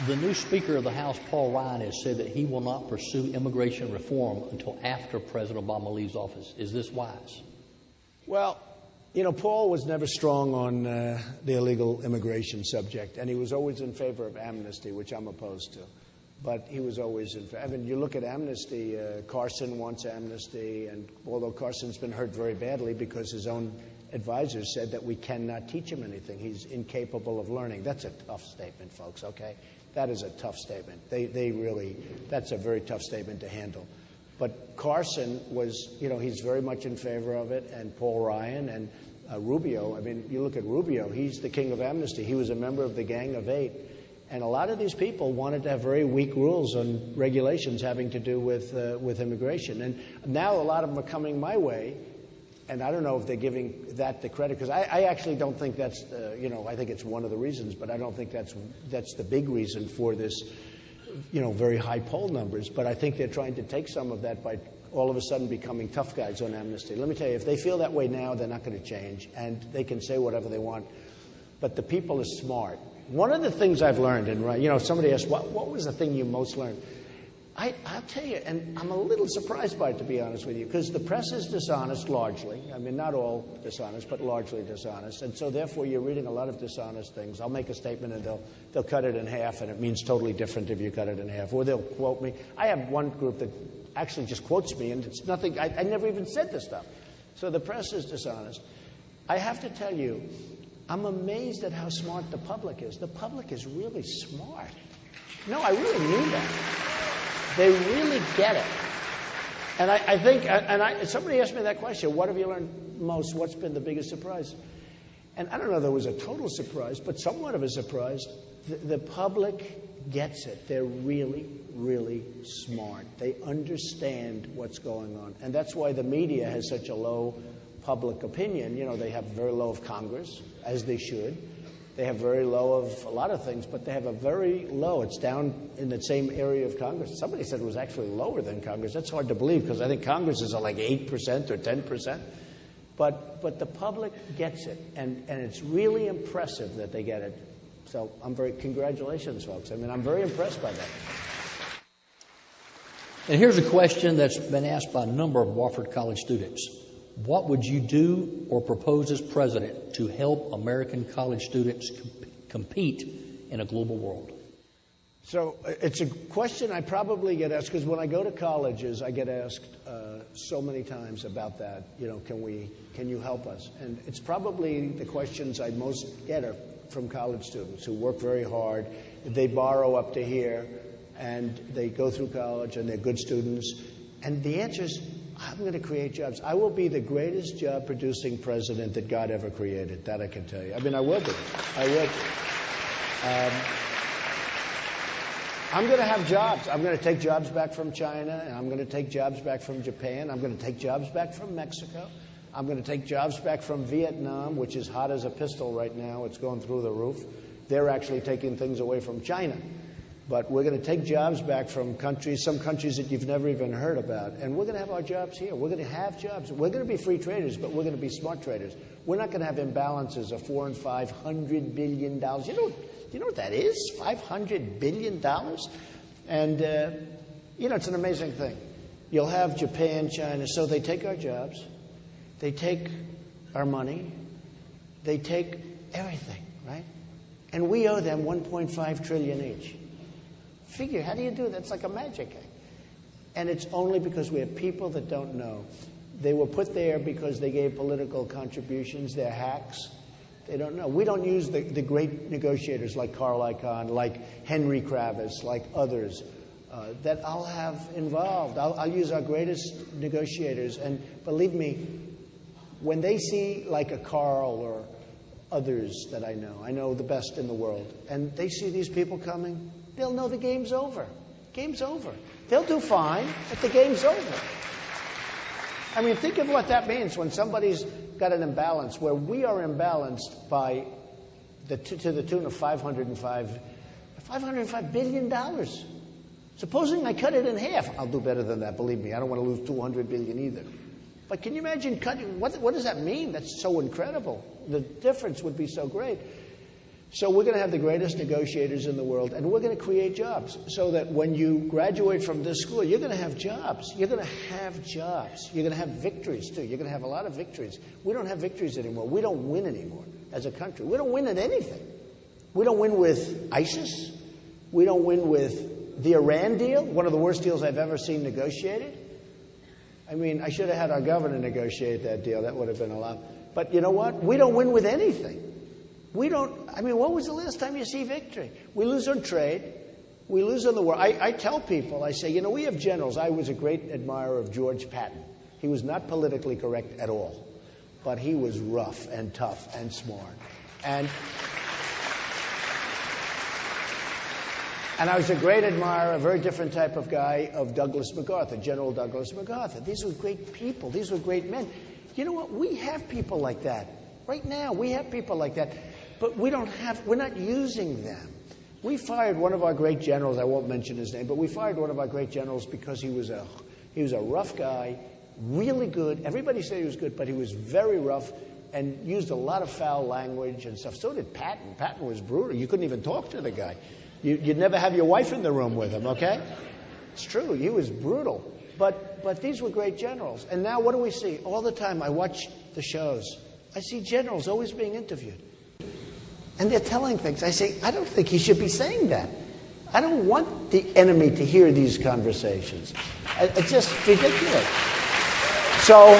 The new Speaker of the House, Paul Ryan, has said that he will not pursue immigration reform until after President Obama leaves office. Is this wise? Well, you know, Paul was never strong on the illegal immigration subject, and he was always in favor of amnesty, which I'm opposed to. But he was always in favor. I mean, you look at amnesty, Carson wants amnesty, and although Carson's been hurt very badly because his own advisors said that we cannot teach him anything. He's incapable of learning. That's a tough statement, folks, okay? That is a tough statement. That's a very tough statement to handle. But Carson was, you know, he's very much in favor of it, and Paul Ryan and Rubio. I mean, you look at Rubio, he's the king of amnesty. He was a member of the Gang of Eight. And a lot of these people wanted to have very weak rules on regulations having to do with immigration. And now a lot of them are coming my way, and I don't know if they're giving that the credit, because I actually don't think that's, I think it's one of the reasons, but I don't think that's the big reason for this, very high poll numbers. But I think they're trying to take some of that by all of a sudden becoming tough guys on amnesty. Let me tell you, if they feel that way now, they're not going to change, and they can say whatever they want. But the people are smart. One of the things I've learned, and somebody asked, what was the thing you most learned? I'll tell you, and I'm a little surprised by it, to be honest with you, because the press is dishonest largely. I mean, not all dishonest, but largely dishonest. And so, therefore, you're reading a lot of dishonest things. I'll make a statement, and they'll cut it in half, and it means totally different if you cut it in half. Or they'll quote me. I have one group that actually just quotes me, and it's nothing. I never even said this stuff. So the press is dishonest. I have to tell you, I'm amazed at how smart the public is. The public is really smart. No, I really mean that. They really get it. And I think, somebody asked me that question, what have you learned most? What's been the biggest surprise? And I don't know if there was a total surprise, but somewhat of a surprise. The public gets it. They're really, really smart. They understand what's going on. And that's why the media has such a low public opinion. They have very low of Congress, as they should. They have very low of a lot of things, but they have a very low. It's down in the same area of Congress. Somebody said it was actually lower than Congress. That's hard to believe, because I think Congress is at like 8% or 10%. But the public gets it, and it's really impressive that they get it. So congratulations, folks. I mean, I'm very impressed by that. And here's a question that's been asked by a number of Wofford College students. What would you do or propose as president to help American college students compete in a global world? So it's a question I probably get asked, because when I go to colleges, I get asked so many times about that. Can you help us? And it's probably the questions I most get are from college students who work very hard. They borrow up to here, and they go through college, and they're good students. And the answer is, I'm going to create jobs. I will be the greatest job-producing president that God ever created. That I can tell you. I mean, I will be. I will. I'm going to have jobs. I'm going to take jobs back from China, and I'm going to take jobs back from Japan. I'm going to take jobs back from Mexico. I'm going to take jobs back from Vietnam, which is hot as a pistol right now. It's going through the roof. They're actually taking things away from China. But we're going to take jobs back from some countries that you've never even heard about. And we're going to have our jobs here. We're going to have jobs. We're going to be free traders, but we're going to be smart traders. We're not going to have imbalances of $400 and $500 billion. You know what that is? $500 billion? And, it's an amazing thing. You'll have Japan, China. So they take our jobs. They take our money. They take everything, right? And we owe them $1.5 trillion each. Figure, how do you do that? It's like a magic. And it's only because we have people that don't know. They were put there because they gave political contributions. They're hacks. They don't know. We don't use the great negotiators like Carl Icahn, like Henry Kravis, like others that I'll have involved. I'll use our greatest negotiators. And believe me, when they see like a Carl or others that I know the best in the world, and they see these people coming, they'll know the game's over. Game's over. They'll do fine, but the game's over. I mean, think of what that means when somebody's got an imbalance, where we are imbalanced by to the tune of $505 billion. Supposing I cut it in half, I'll do better than that, believe me. I don't want to lose $200 billion either. But can you imagine cutting? What does that mean? That's so incredible. The difference would be so great. So we're going to have the greatest negotiators in the world, and we're going to create jobs so that when you graduate from this school, you're going to have jobs. You're going to have jobs. You're going to have victories, too. You're going to have a lot of victories. We don't have victories anymore. We don't win anymore as a country. We don't win at anything. We don't win with ISIS. We don't win with the Iran deal, one of the worst deals I've ever seen negotiated. I mean, I should have had our governor negotiate that deal. That would have been a lot. But you know what? We don't win with anything. We don't, I mean, what was the last time you see victory? We lose on trade. We lose on the war. I tell people, I say, you know, we have generals. I was a great admirer of George Patton. He was not politically correct at all, but he was rough and tough and smart. And I was a great admirer, a very different type of guy, of Douglas MacArthur, General Douglas MacArthur. These were great people. These were great men. You know what? We have people like that. Right now, we have people like that. But we're not using them. We fired one of our great generals, I won't mention his name, but we fired one of our great generals because he was a rough guy, really good. Everybody said he was good, but he was very rough and used a lot of foul language and stuff. So did Patton. Patton was brutal. You couldn't even talk to the guy. You'd never have your wife in the room with him, okay? It's true. He was brutal. But these were great generals. And now what do we see? All the time I watch the shows. I see generals always being interviewed. And they're telling things. I say, I don't think he should be saying that. I don't want the enemy to hear these conversations. It's just ridiculous. So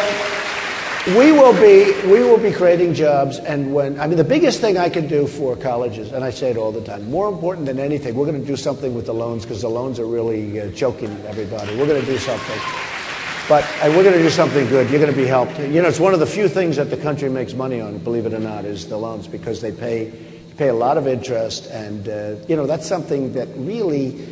we will be creating jobs. And the biggest thing I can do for colleges, and I say it all the time, more important than anything, we're going to do something with the loans because the loans are really choking everybody. We're going to do something. And we're going to do something good. You're going to be helped. You know, it's one of the few things that the country makes money on, believe it or not, is the loans, because they pay a lot of interest. And, you know, that's something that really,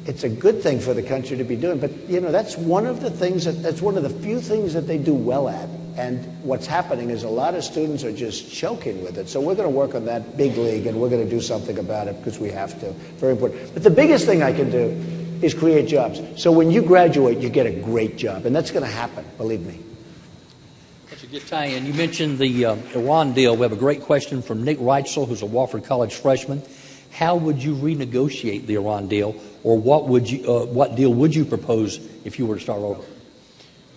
it's a good thing for the country to be doing. But, you know, that's one of the things, that's one of the few things that they do well at. And what's happening is a lot of students are just choking with it. So we're going to work on that big league, and we're going to do something about it because we have to. Very important. But the biggest thing I can do is create jobs. So when you graduate, you get a great job. And that's going to happen, believe me. That's a good tie-in. You mentioned the Iran deal. We have a great question from Nick Reitzel, who's a Wofford College freshman. How would you renegotiate the Iran deal, or what deal would you propose if you were to start over?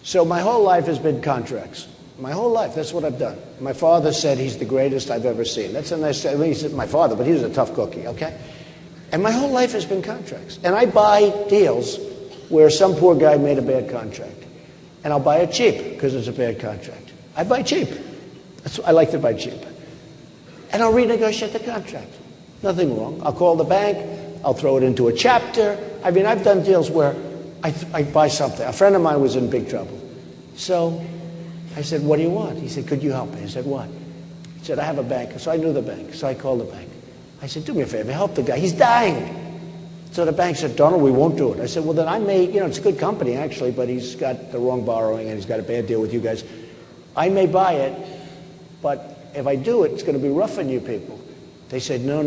So my whole life has been contracts. My whole life, that's what I've done. My father said he's the greatest I've ever seen. That's a nice, I mean, he said my father, but he was a tough cookie, okay? And my whole life has been contracts. And I buy deals where some poor guy made a bad contract. And I'll buy it cheap because it's a bad contract. I buy cheap. I like to buy cheap. And I'll renegotiate the contract. Nothing wrong. I'll call the bank. I'll throw it into a chapter. I mean, I've done deals where I buy something. A friend of mine was in big trouble. So I said, what do you want? He said, could you help me? I said, what? He said, I have a bank. So I knew the bank. So I called the bank. I said, do me a favor, help the guy. He's dying. So the bank said, Donald, we won't do it. I said, well, then I may, you know, it's a good company, actually, but he's got the wrong borrowing and he's got a bad deal with you guys. I may buy it, but if I do it, it's going to be rough on you people. They said, no,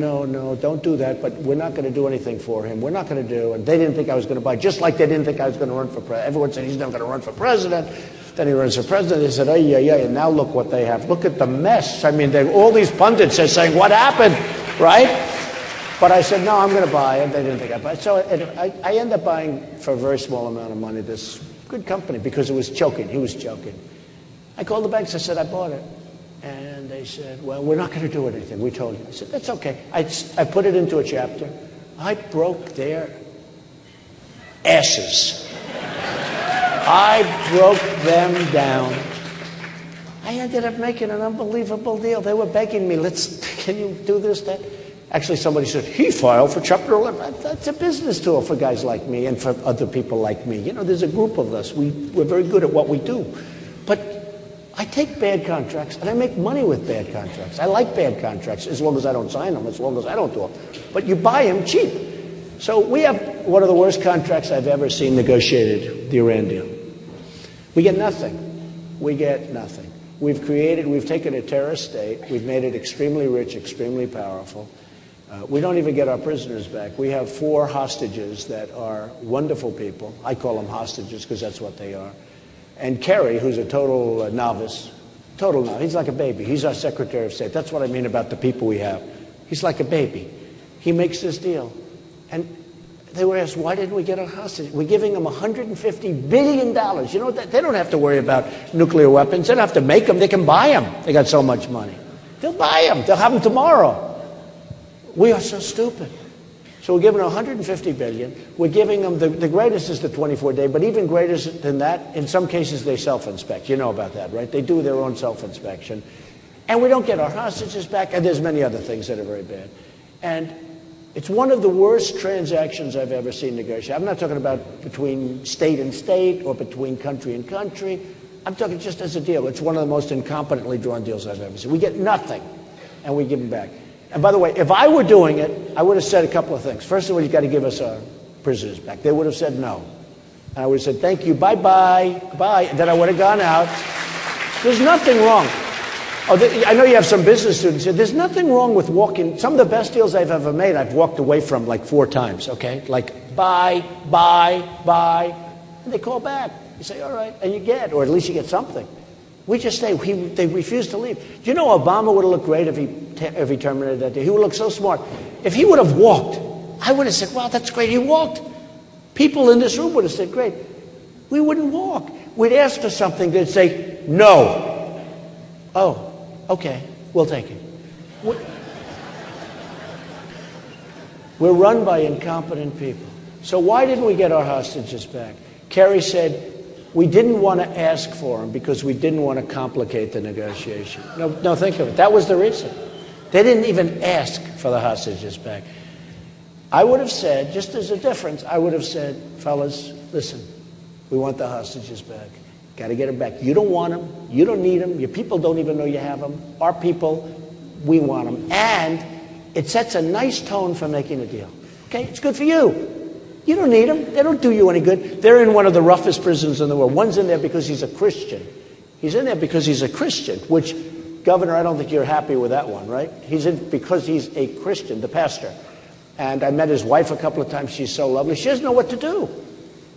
don't do that, but we're not going to do anything for him. We're not going to do, and they didn't think I was going to buy, just like they didn't think I was going to run for president. Everyone said he's not going to run for president. Then he runs for president. They said, yeah, and now look what they have. Look at the mess. I mean, all these pundits are saying, what happened, right? But I said, no, I'm going to buy it. They didn't think I'd buy it. So I ended up buying for a very small amount of money this good company because it was choking. He was choking. I called the banks. I said, I bought it. And they said, well, we're not going to do anything. We told you. I said, that's okay. I put it into a chapter. I broke their asses. I broke them down. I ended up making an unbelievable deal. They were begging me, can you do this, that? Actually, somebody said, he filed for Chapter 11. That's a business tool for guys like me and for other people like me. You know, there's a group of us. We're very good at what we do. But I take bad contracts, and I make money with bad contracts. I like bad contracts, as long as I don't sign them, as long as I don't do them. But you buy them cheap. So we have one of the worst contracts I've ever seen negotiated, the Iran deal. We get nothing. We get nothing. We've taken a terrorist state. We've made it extremely rich, extremely powerful. We don't even get our prisoners back. We have 4 hostages that are wonderful people. I call them hostages because that's what they are. And Kerry, who's a total novice, he's like a baby. He's our Secretary of State. That's what I mean about the people we have. He's like a baby. He makes this deal. And they were asked, why didn't we get our hostage? We're giving them $150 billion. You know, they don't have to worry about nuclear weapons. They don't have to make them. They can buy them. They got so much money. They'll buy them. They'll have them tomorrow. We are so stupid. So we're giving them $150 billion. We're giving them, the greatest is the 24-day, but even greater than that, in some cases they self-inspect. You know about that, right? They do their own self-inspection. And we don't get our hostages back, and there's many other things that are very bad. And it's one of the worst transactions I've ever seen negotiated. I'm not talking about between state and state or between country and country. I'm talking just as a deal. It's one of the most incompetently drawn deals I've ever seen. We get nothing, and we give them back. And by the way, if I were doing it, I would have said a couple of things. First of all, you've got to give us our prisoners back. They would have said no. And I would have said, thank you, bye-bye, bye. And then I would have gone out. There's nothing wrong. Oh, I know you have some business students here. There's nothing wrong with walking. Some of the best deals I've ever made, I've walked away from like 4 times, okay? Like, bye, bye, bye. And they call back. You say, all right, and you get, or at least you get something. We just stay. They refuse to leave. Do you know Obama would have looked great if he terminated that deal? He would look so smart. If he would have walked, I would have said, wow, that's great. He walked. People in this room would have said, great. We wouldn't walk. We'd ask for something. They'd say, no. Oh, okay, we'll take it. We're run by incompetent people. So why didn't we get our hostages back? Kerry said, we didn't want to ask for them because we didn't want to complicate the negotiation. No, think of it. That was the reason. They didn't even ask for the hostages back. I would have said, just as a difference, I would have said, fellas, listen, we want the hostages back. Got to get them back. You don't want them. You don't need them. Your people don't even know you have them. Our people, we want them. And it sets a nice tone for making a deal. Okay? It's good for you. You don't need them. They don't do you any good. They're in one of the roughest prisons in the world. One's in there because he's a Christian. He's in there because he's a Christian, which, Governor, I don't think you're happy with that one, right? He's in because he's a Christian, the pastor. And I met his wife a couple of times. She's so lovely. She doesn't know what to do.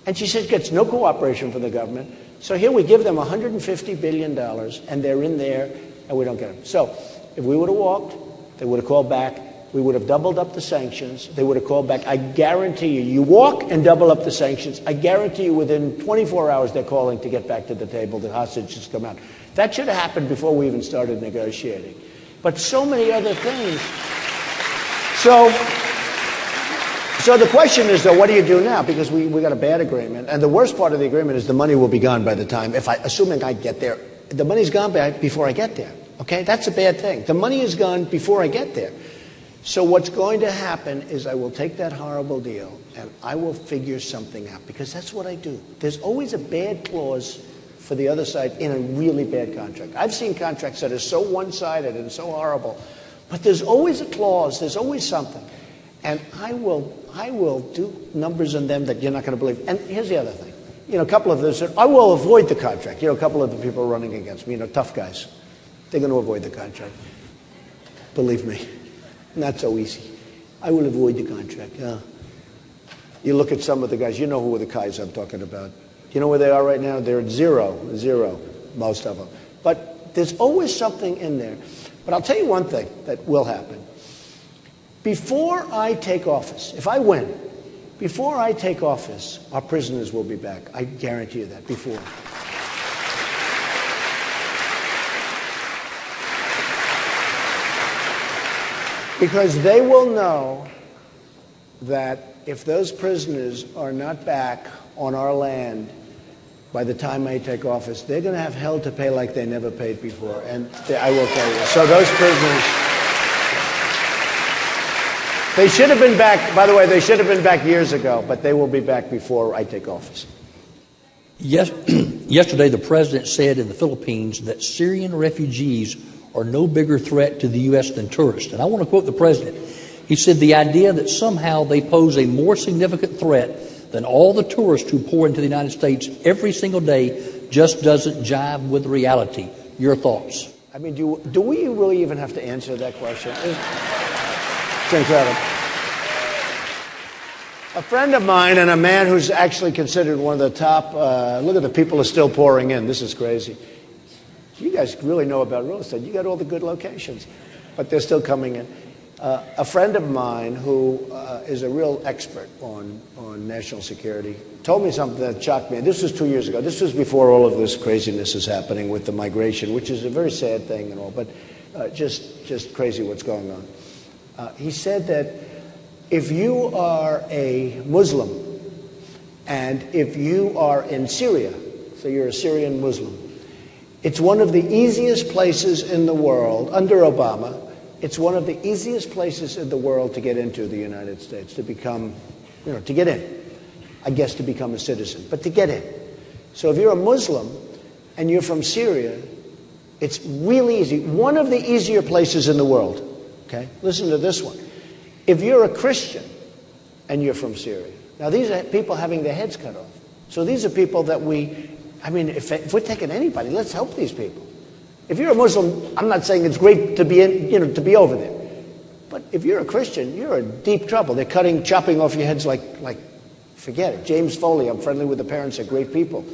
And she says gets no cooperation from the government. So here we give them $150 billion, and they're in there, and we don't get them. So if we would have walked, they would have called back. We would have doubled up the sanctions. They would have called back. I guarantee you, you walk and double up the sanctions. I guarantee you within 24 hours they're calling to get back to the table. The hostages come out. That should have happened before we even started negotiating. But so many other things. So the question is, though, what do you do now? Because we got a bad agreement. And the worst part of the agreement is the money will be gone by the time, assuming I get there. The money's gone back before I get there. Okay? That's a bad thing. The money is gone before I get there. So what's going to happen is I will take that horrible deal and I will figure something out, because that's what I do. There's always a bad clause for the other side in a really bad contract. I've seen contracts that are so one-sided and so horrible, but there's always a clause, there's always something. And I will do numbers on them that you're not going to believe. And here's the other thing. You know, a couple of them said, I will avoid the contract. You know, a couple of the people running against me, you know, tough guys. They're going to avoid the contract. Believe me. Not so easy. I will avoid the contract. You look at some of the guys, you know who the guys I'm talking about. You know where they are right now? They're at zero, most of them. But there's always something in there. But I'll tell you one thing that will happen. Before I take office, if I win, before I take office, our prisoners will be back. I guarantee you that, before. Because they will know that if those prisoners are not back on our land by the time I take office, they're going to have hell to pay like they never paid before. And I will tell you. So those prisoners, they should have been back, by the way, they should have been back years ago, but they will be back before I take office. Yes, yesterday the president said in the Philippines that Syrian refugees are no bigger threat to the U.S. than tourists. And I want to quote the president. He said the idea that somehow they pose a more significant threat than all the tourists who pour into the United States every single day just doesn't jive with reality. Your thoughts? I mean, do we really even have to answer that question? It's incredible. A friend of mine and a man who's actually considered one of the top, look at the people who are still pouring in. This is crazy. You guys really know about real estate. You got all the good locations, but they're still coming in. A friend of mine who is a real expert on national security told me something that shocked me. This was 2 years ago. This was before all of this craziness is happening with the migration, which is a very sad thing and all, but just crazy what's going on. He said that if you are a Muslim and if you are in Syria, so you're a Syrian Muslim, it's one of the easiest places in the world, under Obama, it's one of the easiest places in the world to get into the United States, to become, to get in. I guess to become a citizen, but to get in. So if you're a Muslim and you're from Syria, it's really easy. One of the easier places in the world, okay? Listen to this one. If you're a Christian and you're from Syria, now these are people having their heads cut off. So these are people that if we're taking anybody, let's help these people. If you're a Muslim, I'm not saying it's great to be in, to be over there. But if you're a Christian, you're in deep trouble. They're chopping off your heads like forget it. James Foley, I'm friendly with the parents, they're great people.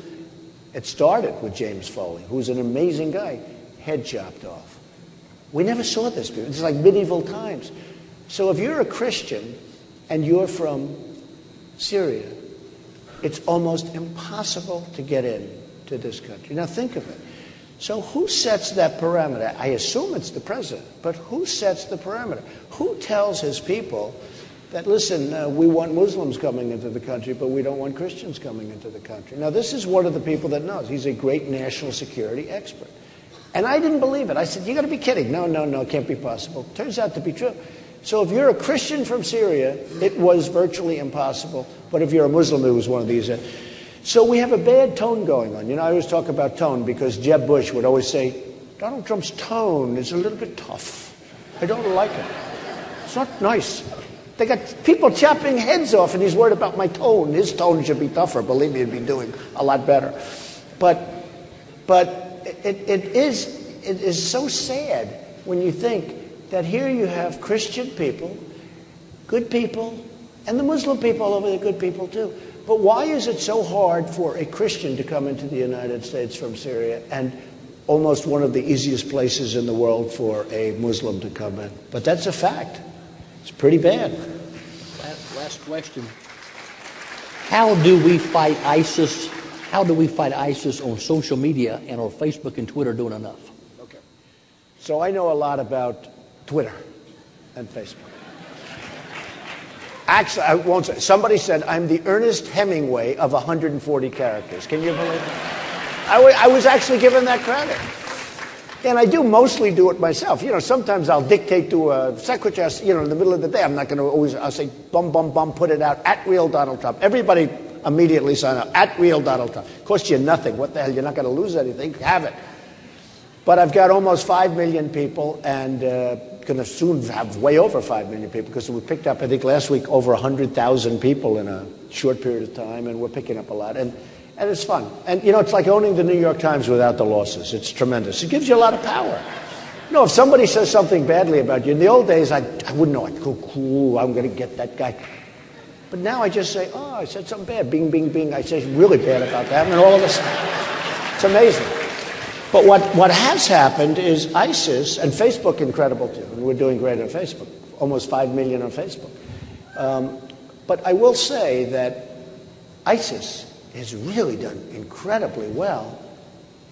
It started with James Foley, who's an amazing guy, head chopped off. We never saw this before. It's like medieval times. So if you're a Christian and you're from Syria, it's almost impossible to get in to this country. Now think of it. So who sets that parameter? I assume it's the president, but who sets the parameter? Who tells his people that, listen, we want Muslims coming into the country, but we don't want Christians coming into the country? Now, this is one of the people that knows. He's a great national security expert. And I didn't believe it. I said, you got to be kidding. No, it can't be possible. Turns out to be true. So if you're a Christian from Syria, it was virtually impossible. But if you're a Muslim, it was one of these. So we have a bad tone going on. I always talk about tone because Jeb Bush would always say, Donald Trump's tone is a little bit tough. I don't like it. It's not nice. They got people chopping heads off, and he's worried about my tone. His tone should be tougher. Believe me, he'd be doing a lot better. But it is so sad when you think that here you have Christian people, good people, and the Muslim people all over there, good people too. But why is it so hard for a Christian to come into the United States from Syria and almost one of the easiest places in the world for a Muslim to come in? But that's a fact. It's pretty bad. Last question. How do we fight ISIS? How do we fight ISIS on social media and on Facebook and Twitter doing enough? Okay. So I know a lot about Twitter and Facebook. Actually, I won't say. Somebody said I'm the Ernest Hemingway of 140 characters. Can you believe it? I was actually given that credit. And I do mostly do it myself. Sometimes I'll dictate to a secretary, in the middle of the day. I'm not going to always, I'll say, bum, put it out, @real Donald Trump. Everybody immediately sign up, @real Donald Trump. Costs you nothing. What the hell? You're not going to lose anything. Have it. But I've got almost 5 million people and going to soon have way over 5 million people because we picked up, I think last week, over 100,000 people in a short period of time, and we're picking up a lot. And it's fun. And, it's like owning the New York Times without the losses. It's tremendous. It gives you a lot of power. If somebody says something badly about you, in the old days, I wouldn't know. I'd go, cool, I'm going to get that guy. But now I just say, I said something bad. Bing, bing, bing. I say really bad about that. And all of a sudden, it's amazing. But what has happened is ISIS, and Facebook incredible too, and we're doing great on Facebook, almost 5 million on Facebook. But I will say that ISIS has really done incredibly well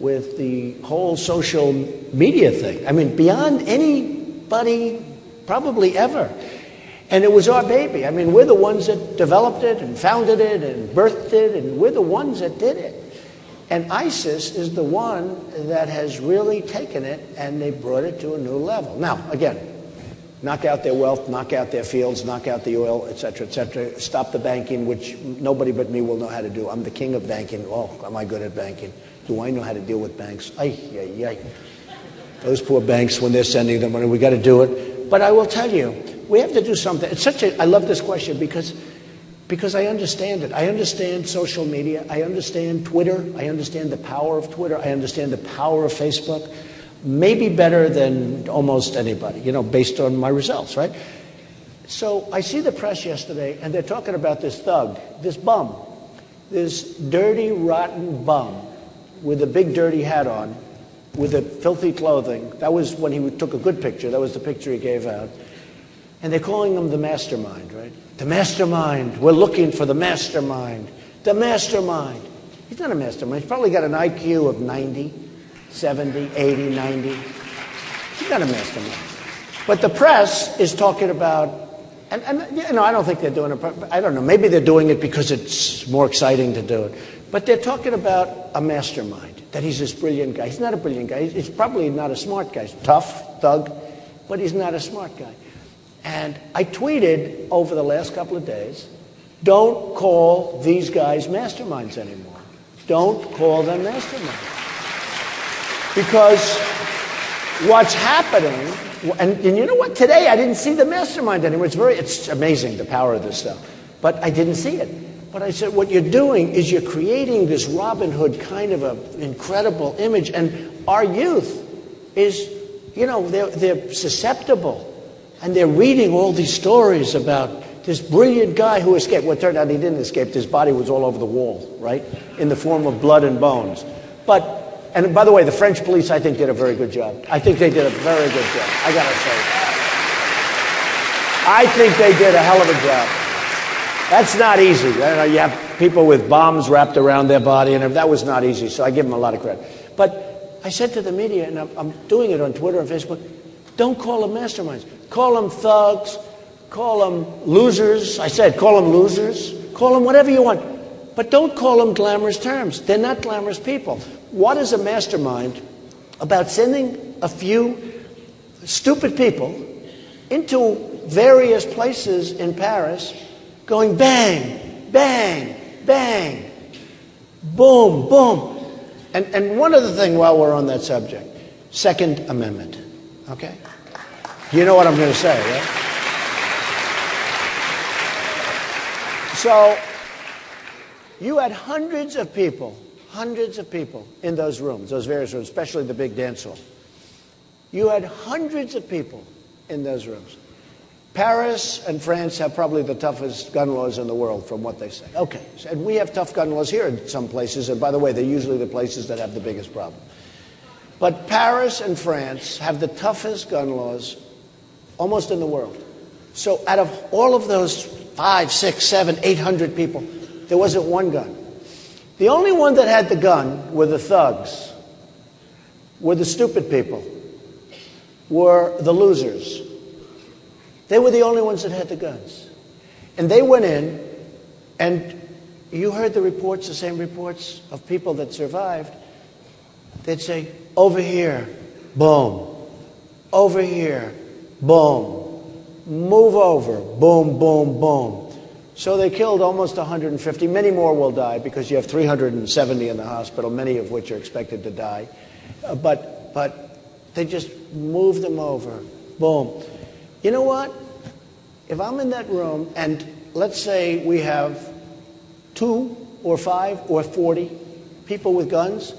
with the whole social media thing. I mean, beyond anybody probably ever. And it was our baby. I mean, we're the ones that developed it and founded it and birthed it, and we're the ones that did it. And ISIS is the one that has really taken it and they brought it to a new level. Now, again, knock out their wealth, knock out their fields, knock out the oil, et cetera, stop the banking, which nobody but me will know how to do. I'm the king of banking. Oh, am I good at banking? Do I know how to deal with banks? Ay. Those poor banks, when they're sending them money, we got to do it. But I will tell you, we have to do something. I love this question because I understand it. I understand social media. I understand Twitter. I understand the power of Twitter. I understand the power of Facebook. Maybe better than almost anybody, based on my results, right? So I see the press yesterday, and they're talking about this thug, this bum, this dirty, rotten bum with a big dirty hat on, with the filthy clothing. That was when he took a good picture. That was the picture he gave out. And they're calling him the mastermind, right? The mastermind. We're looking for the mastermind. The mastermind. He's not a mastermind. He's probably got an IQ of 90, 70, 80, 90. He's not a mastermind. But the press is talking about, and I don't think they're doing it, I don't know, maybe they're doing it because it's more exciting to do it. But they're talking about a mastermind, that he's this brilliant guy. He's not a brilliant guy. He's probably not a smart guy. He's tough, thug, but he's not a smart guy. And I tweeted over the last couple of days, don't call these guys masterminds anymore. Don't call them masterminds. Because what's happening, and you know what? Today I didn't see the mastermind anymore. It's amazing, the power of this stuff. But I didn't see it. But I said, what you're doing is you're creating this Robin Hood kind of an incredible image. And our youth is, they're susceptible. And they're reading all these stories about this brilliant guy who escaped. Well, it turned out he didn't escape. His body was all over the wall, right? In the form of blood and bones. And by the way, the French police, I think, did a very good job. I think they did a very good job. I gotta say. I think they did a hell of a job. That's not easy. You have people with bombs wrapped around their body, and that was not easy, so I give them a lot of credit. But I said to the media, and I'm doing it on Twitter and Facebook, don't call them masterminds. Call them thugs. Call them losers. I said, call them losers. Call them whatever you want. But don't call them glamorous terms. They're not glamorous people. What is a mastermind about sending a few stupid people into various places in Paris, going bang, bang, bang, boom, boom. And one other thing while we're on that subject, Second Amendment, okay? You know what I'm going to say, right? So you had hundreds of people in those rooms, those various rooms, especially the big dance hall. You had hundreds of people in those rooms. Paris and France have probably the toughest gun laws in the world, from what they say. Okay, and we have tough gun laws here in some places, and by the way, they're usually the places that have the biggest problem. But Paris and France have the toughest gun laws almost in the world. So out of all of those 5, 6, 7, 800 people, there wasn't one gun. The only one that had the gun were the thugs, were the stupid people, were the losers. They were the only ones that had the guns. And they went in, and you heard the reports, the same reports of people that survived. They'd say, over here, boom. Over here, boom. Move over, boom, boom, boom. So they killed almost 150. Many more will die because you have 370 in the hospital, many of which are expected to die. But they just moved them over, boom. You know what? If I'm in that room and let's say we have 2 or 5 or 40 people with guns,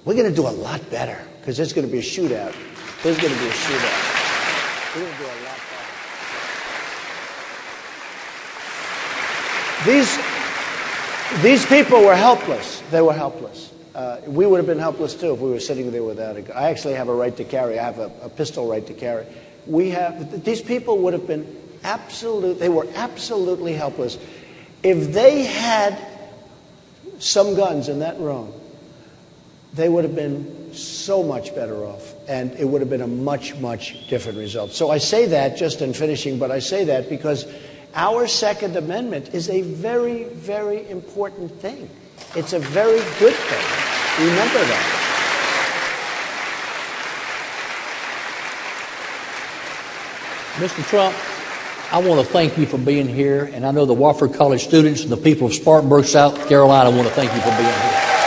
we're going to do a lot better because there's going to be a shootout. There's going to be a shootout. We're going to do a lot better. These people were helpless. They were helpless. We would have been helpless too if we were sitting there without a gun. I actually have a right to carry. I have a pistol right to carry. These people would have been they were absolutely helpless. If they had some guns in that room, they would have been so much better off, and it would have been a much, much different result. So I say that just in finishing, but I say that because our Second Amendment is a very, very important thing. It's a very good thing. Remember that. Mr. Trump, I want to thank you for being here, and I know the Wofford College students and the people of Spartanburg, South Carolina want to thank you for being here.